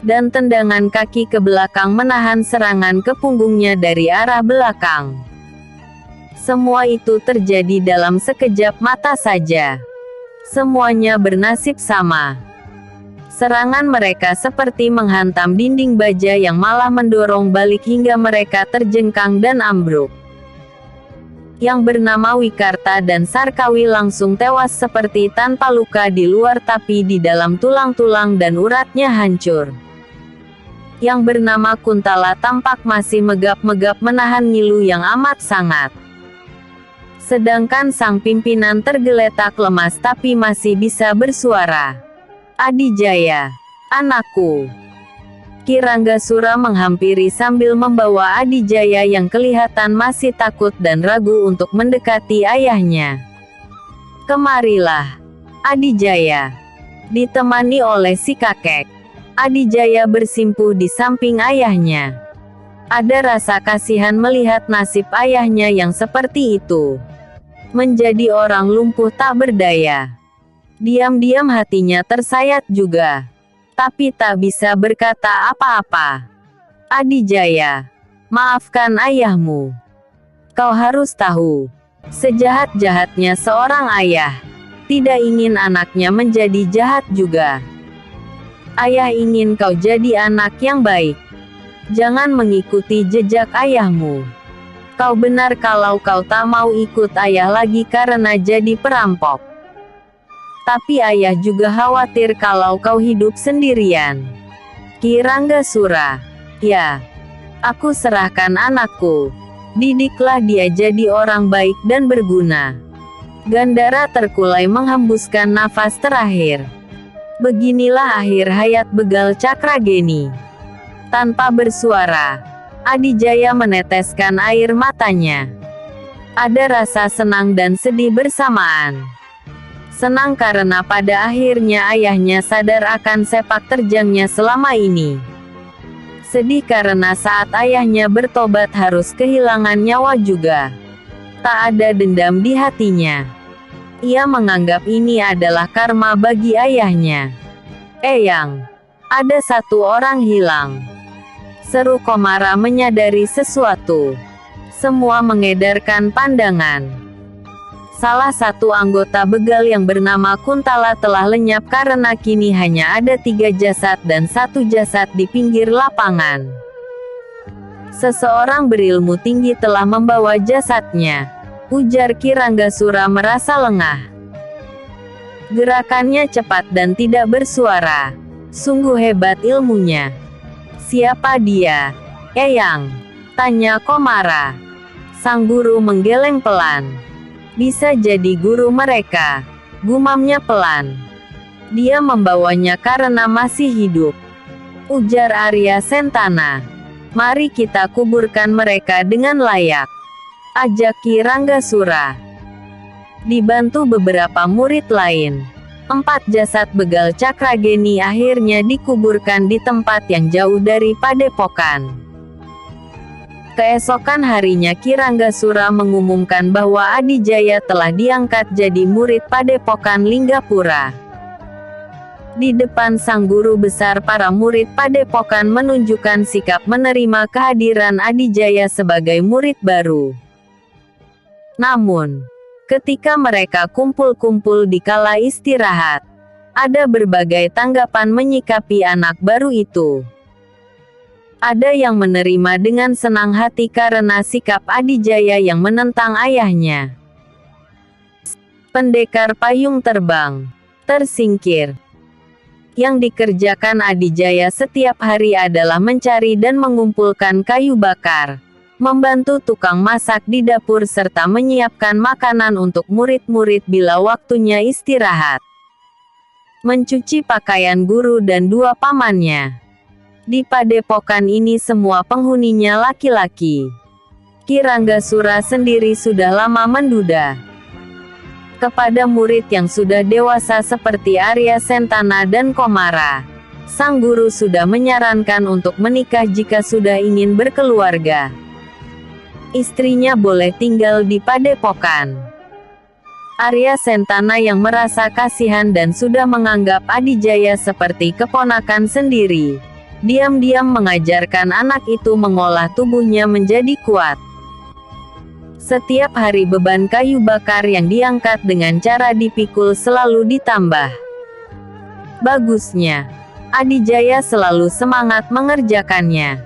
Dan tendangan kaki ke belakang menahan serangan ke punggungnya dari arah belakang. Semua itu terjadi dalam sekejap mata saja. Semuanya bernasib sama. Serangan mereka seperti menghantam dinding baja yang malah mendorong balik hingga mereka terjengkang dan ambruk. Yang bernama Wikarta dan Sarkawi langsung tewas seperti tanpa luka di luar tapi di dalam tulang-tulang dan uratnya hancur. Yang bernama Kuntala tampak masih megap-megap menahan ngilu yang amat sangat. Sedangkan sang pimpinan tergeletak lemas tapi masih bisa bersuara. Adijaya, anakku. Ki Ranggasura menghampiri sambil membawa Adijaya yang kelihatan masih takut dan ragu untuk mendekati ayahnya. Kemarilah, Adijaya. Ditemani oleh si kakek, Adijaya bersimpuh di samping ayahnya. Ada rasa kasihan melihat nasib ayahnya yang seperti itu. Menjadi orang lumpuh tak berdaya. Diam-diam hatinya tersayat juga. Tapi tak bisa berkata apa-apa. Adijaya, maafkan ayahmu. Kau harus tahu, sejahat-jahatnya seorang ayah, tidak ingin anaknya menjadi jahat juga. Ayah ingin kau jadi anak yang baik. Jangan mengikuti jejak ayahmu. Kau benar kalau kau tak mau ikut ayah lagi karena jadi perampok. Tapi ayah juga khawatir kalau kau hidup sendirian. Ki Ranggasura, ya, aku serahkan anakku. Didiklah dia jadi orang baik dan berguna. Gandara terkulai menghembuskan nafas terakhir. Beginilah akhir hayat begal Cakrageni. Tanpa bersuara, Adijaya meneteskan air matanya. Ada rasa senang dan sedih bersamaan. Senang karena pada akhirnya ayahnya sadar akan sepak terjangnya selama ini. Sedih karena saat ayahnya bertobat harus kehilangan nyawa juga. Tak ada dendam di hatinya. Ia menganggap ini adalah karma bagi ayahnya. Eyang, ada satu orang hilang. Seru Komara menyadari sesuatu. Semua mengedarkan pandangan. Salah satu anggota begal yang bernama Kuntala telah lenyap karena kini hanya ada 3 jasad dan 1 jasad di pinggir lapangan. Seseorang berilmu tinggi telah membawa jasadnya, ujar Ki Ranggasura merasa lengah. Gerakannya cepat dan tidak bersuara. Sungguh hebat ilmunya. Siapa dia? Eyang, tanya Komara. Sang guru menggeleng pelan. Bisa jadi guru mereka, gumamnya pelan. Dia membawanya karena masih hidup, ujar Arya Sentana. Mari kita kuburkan mereka dengan layak, ajak Ki Ranggasura. Dibantu beberapa murid lain, 4 jasad begal Cakrageni akhirnya dikuburkan di tempat yang jauh dari padepokan. Keesokan harinya Ki Ranggasura mengumumkan bahwa Adijaya telah diangkat jadi murid padepokan Linggapura. Di depan sang guru besar, para murid padepokan menunjukkan sikap menerima kehadiran Adijaya sebagai murid baru. Namun, ketika mereka kumpul-kumpul di kala istirahat, ada berbagai tanggapan menyikapi anak baru itu. Ada yang menerima dengan senang hati karena sikap Adijaya yang menentang ayahnya. Pendekar payung terbang, tersingkir. Yang dikerjakan Adijaya setiap hari adalah mencari dan mengumpulkan kayu bakar, membantu tukang masak di dapur serta menyiapkan makanan untuk murid-murid bila waktunya istirahat. Mencuci pakaian guru dan 2 pamannya. Di padepokan ini semua penghuninya laki-laki. Ki Ranggasura sendiri sudah lama menduda. Kepada murid yang sudah dewasa seperti Arya Sentana dan Komara, sang guru sudah menyarankan untuk menikah jika sudah ingin berkeluarga. Istrinya boleh tinggal di padepokan. Arya Sentana yang merasa kasihan dan sudah menganggap Adijaya seperti keponakan sendiri, diam-diam mengajarkan anak itu mengolah tubuhnya menjadi kuat. Setiap hari beban kayu bakar yang diangkat dengan cara dipikul selalu ditambah. Bagusnya, Adijaya selalu semangat mengerjakannya.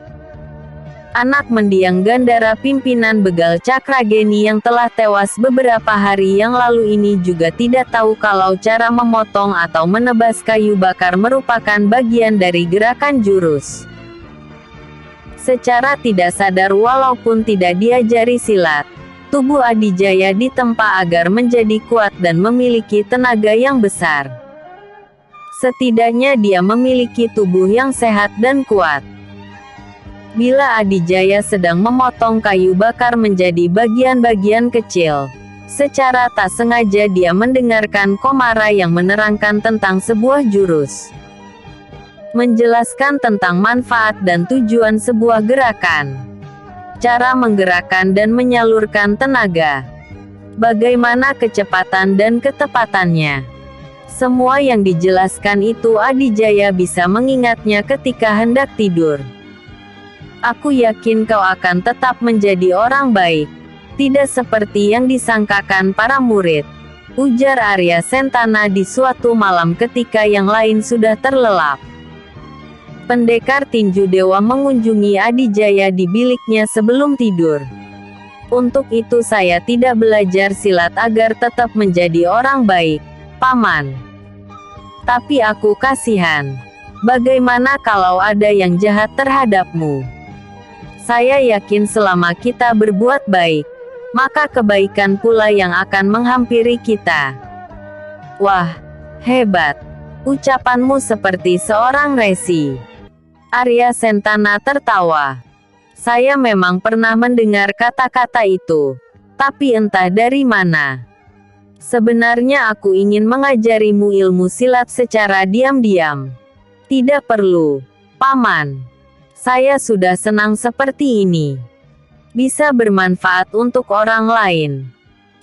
Anak mendiang Gandhara pimpinan begal Cakrageni yang telah tewas beberapa hari yang lalu ini juga tidak tahu kalau cara memotong atau menebas kayu bakar merupakan bagian dari gerakan jurus. Secara tidak sadar walaupun tidak diajari silat, tubuh Adijaya ditempa agar menjadi kuat dan memiliki tenaga yang besar. Setidaknya dia memiliki tubuh yang sehat dan kuat. Bila Adijaya sedang memotong kayu bakar menjadi bagian-bagian kecil, secara tak sengaja dia mendengarkan Komara yang menerangkan tentang sebuah jurus. Menjelaskan tentang manfaat dan tujuan sebuah gerakan. Cara menggerakkan dan menyalurkan tenaga. Bagaimana kecepatan dan ketepatannya. Semua yang dijelaskan itu Adijaya bisa mengingatnya ketika hendak tidur. Aku yakin kau akan tetap menjadi orang baik. Tidak seperti yang disangkakan para murid, ujar Arya Sentana di suatu malam ketika yang lain sudah terlelap. Pendekar tinju dewa mengunjungi Adijaya di biliknya sebelum tidur. Untuk itu saya tidak belajar silat agar tetap menjadi orang baik, Paman. Tapi aku kasihan. Bagaimana kalau ada yang jahat terhadapmu? Saya yakin selama kita berbuat baik, maka kebaikan pula yang akan menghampiri kita. Wah, hebat. Ucapanmu seperti seorang resi. Arya Sentana tertawa. Saya memang pernah mendengar kata-kata itu, tapi entah dari mana. Sebenarnya aku ingin mengajarimu ilmu silat secara diam-diam. Tidak perlu, Paman. Saya sudah senang seperti ini. Bisa bermanfaat untuk orang lain.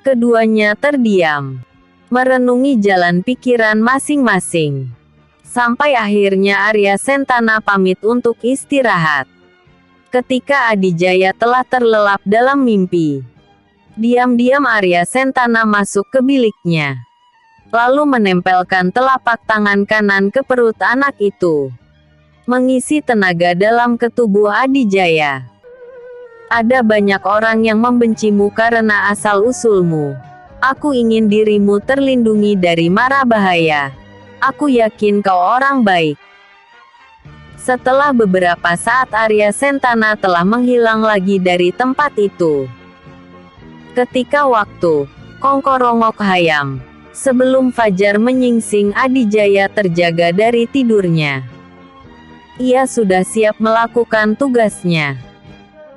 Keduanya terdiam, merenungi jalan pikiran masing-masing. Sampai akhirnya Arya Sentana pamit untuk istirahat. Ketika Adijaya telah terlelap dalam mimpi, diam-diam Arya Sentana masuk ke biliknya. Lalu menempelkan telapak tangan kanan ke perut anak itu. Mengisi tenaga dalam ketubuh Adijaya. Ada banyak orang yang membencimu karena asal-usulmu. Aku ingin dirimu terlindungi dari mara bahaya. Aku yakin kau orang baik. Setelah beberapa saat Arya Sentana telah menghilang lagi dari tempat itu. Ketika waktu kongkorongok hayam, sebelum fajar menyingsing Adijaya terjaga dari tidurnya. Ia sudah siap melakukan tugasnya.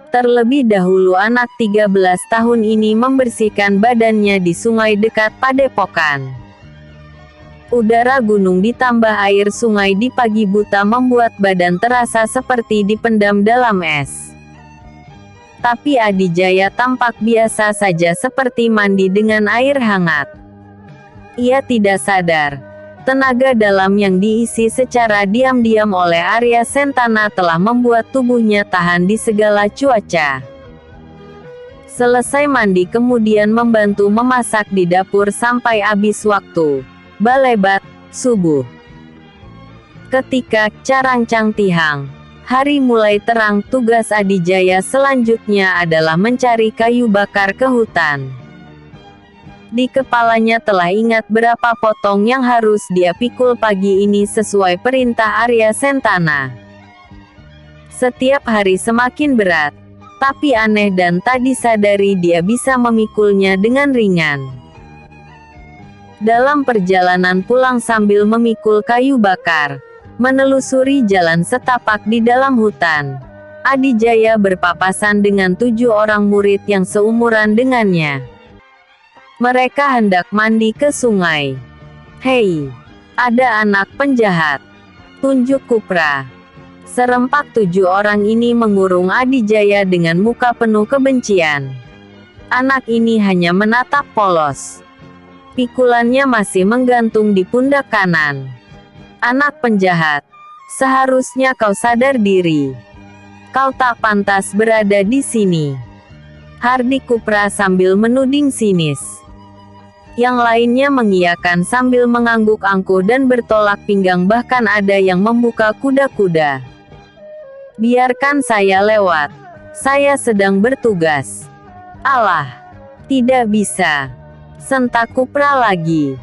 Terlebih dahulu anak 13 tahun ini membersihkan badannya di sungai dekat Padepokan. Udara gunung ditambah air sungai di pagi buta membuat badan terasa seperti dipendam dalam es. Tapi Adijaya tampak biasa saja seperti mandi dengan air hangat. Ia tidak sadar. Tenaga dalam yang diisi secara diam-diam oleh Arya Sentana telah membuat tubuhnya tahan di segala cuaca. Selesai mandi kemudian membantu memasak di dapur sampai habis waktu. Balebat, subuh. Ketika Carangcang Tihang, hari mulai terang, tugas Adijaya selanjutnya adalah mencari kayu bakar ke hutan. Di kepalanya telah ingat berapa potong yang harus dia pikul pagi ini sesuai perintah Arya Sentana. Setiap hari semakin berat, tapi aneh dan tak disadari dia bisa memikulnya dengan ringan. Dalam perjalanan pulang sambil memikul kayu bakar, menelusuri jalan setapak di dalam hutan, Adijaya berpapasan dengan 7 orang murid yang seumuran dengannya. Mereka hendak mandi ke sungai. Hei, ada anak penjahat, tunjuk Kupra. Serempak 7 orang ini mengurung Adijaya dengan muka penuh kebencian. Anak ini hanya menatap polos. Pikulannya masih menggantung di pundak kanan. Anak penjahat, seharusnya kau sadar diri. Kau tak pantas berada di sini. Hardik Kupra sambil menuding sinis. Yang lainnya mengiyakan sambil mengangguk angkuh dan bertolak pinggang, bahkan ada yang membuka kuda-kuda. Biarkan saya lewat. Saya sedang bertugas. Alah, tidak bisa. Sentak Kupra lagi.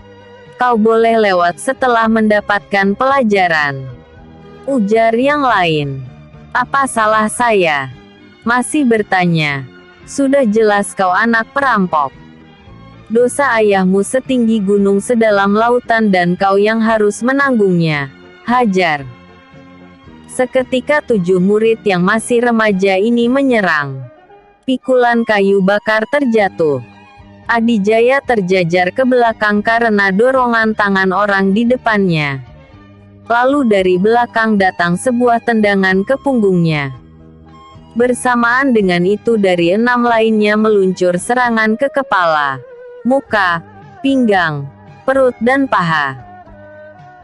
Kau boleh lewat setelah mendapatkan pelajaran, ujar yang lain. Apa salah saya? Masih bertanya. Sudah jelas kau anak perampok. Dosa ayahmu setinggi gunung sedalam lautan dan kau yang harus menanggungnya. Hajar. Seketika 7 murid yang masih remaja ini menyerang. Pikulan kayu bakar terjatuh. Adijaya terjajar ke belakang karena dorongan tangan orang di depannya. Lalu dari belakang datang sebuah tendangan ke punggungnya. Bersamaan dengan itu dari 6 lainnya meluncur serangan ke kepala, muka, pinggang, perut dan paha.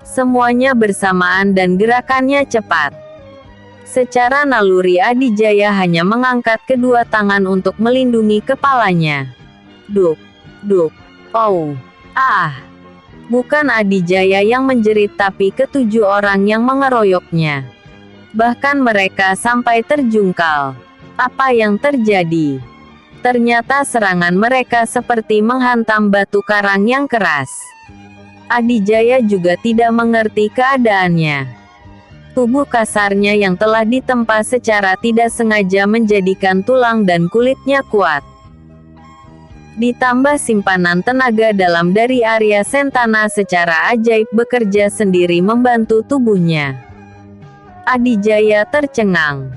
Semuanya bersamaan dan gerakannya cepat. Secara naluri Adijaya hanya mengangkat kedua tangan untuk melindungi kepalanya. Duk, duk, oh, ah. Bukan Adijaya yang menjerit tapi ke-7 orang yang mengeroyoknya. Bahkan mereka sampai terjungkal. Apa yang terjadi? Ternyata serangan mereka seperti menghantam batu karang yang keras. Adijaya juga tidak mengerti keadaannya. Tubuh kasarnya yang telah ditempa secara tidak sengaja menjadikan tulang dan kulitnya kuat. Ditambah simpanan tenaga dalam dari Arya Sentana secara ajaib bekerja sendiri membantu tubuhnya. Adijaya tercengang.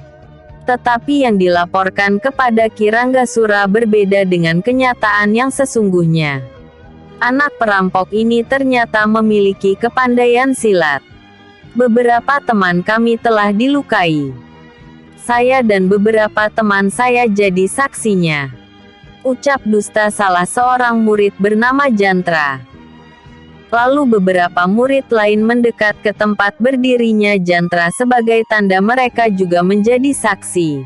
Tetapi yang dilaporkan kepada Kiranggasura berbeda dengan kenyataan yang sesungguhnya. Anak perampok ini ternyata memiliki kepandaian silat. Beberapa teman kami telah dilukai. Saya dan beberapa teman saya jadi saksinya. Ucap dusta salah seorang murid bernama Jantra. Lalu beberapa murid lain mendekat ke tempat berdirinya Jantra sebagai tanda mereka juga menjadi saksi.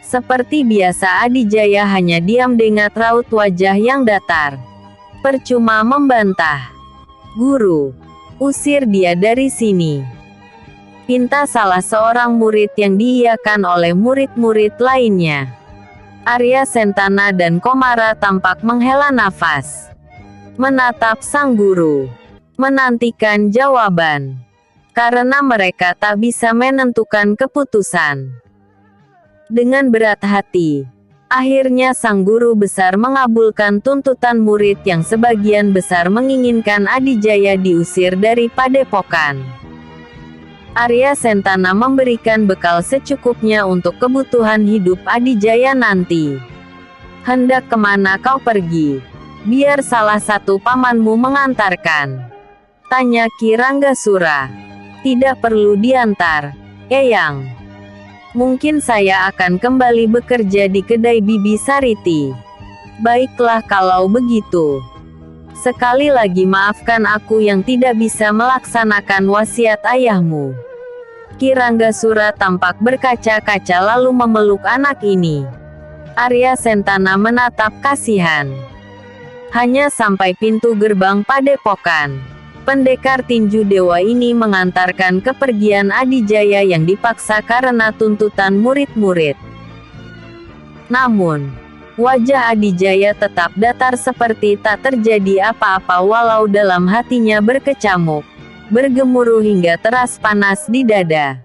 Seperti biasa Adijaya hanya diam dengan raut wajah yang datar. Percuma membantah. Guru, usir dia dari sini. Pinta salah seorang murid yang diiyakan oleh murid-murid lainnya. Arya Sentana dan Komara tampak menghela nafas. Menatap sang guru. Menantikan jawaban. Karena mereka tak bisa menentukan keputusan. Dengan berat hati. Akhirnya sang guru besar mengabulkan tuntutan murid yang sebagian besar menginginkan Adijaya diusir dari padepokan. Arya Sentana memberikan bekal secukupnya untuk kebutuhan hidup Adijaya nanti. Hendak kemana kau pergi? Biar salah satu pamanmu mengantarkan. Tanya Kiranggasura. Tidak perlu diantar, Eyang. Mungkin saya akan kembali bekerja di kedai Bibi Sariti. Baiklah kalau begitu. Sekali lagi maafkan aku yang tidak bisa melaksanakan wasiat ayahmu. Kiranggasura tampak berkaca-kaca lalu memeluk anak ini. Arya Sentana menatap kasihan. Hanya sampai pintu gerbang padepokan. Pendekar tinju dewa ini mengantarkan kepergian Adijaya yang dipaksa karena tuntutan murid-murid. Namun, wajah Adijaya tetap datar seperti tak terjadi apa-apa walau dalam hatinya berkecamuk, bergemuruh hingga teras panas di dada.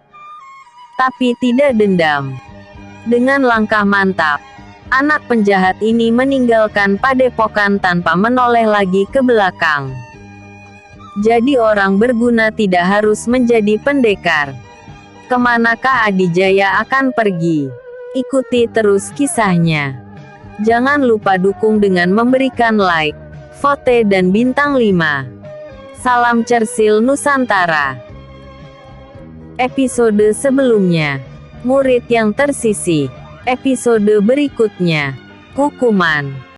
Tapi tidak dendam. Dengan langkah mantap, anak penjahat ini meninggalkan padepokan tanpa menoleh lagi ke belakang. Jadi orang berguna tidak harus menjadi pendekar. Kemanakah Adijaya akan pergi? Ikuti terus kisahnya. Jangan lupa dukung dengan memberikan like, vote dan bintang 5. Salam Cersil Nusantara. Episode sebelumnya, murid yang tersisih. Episode berikutnya, hukuman.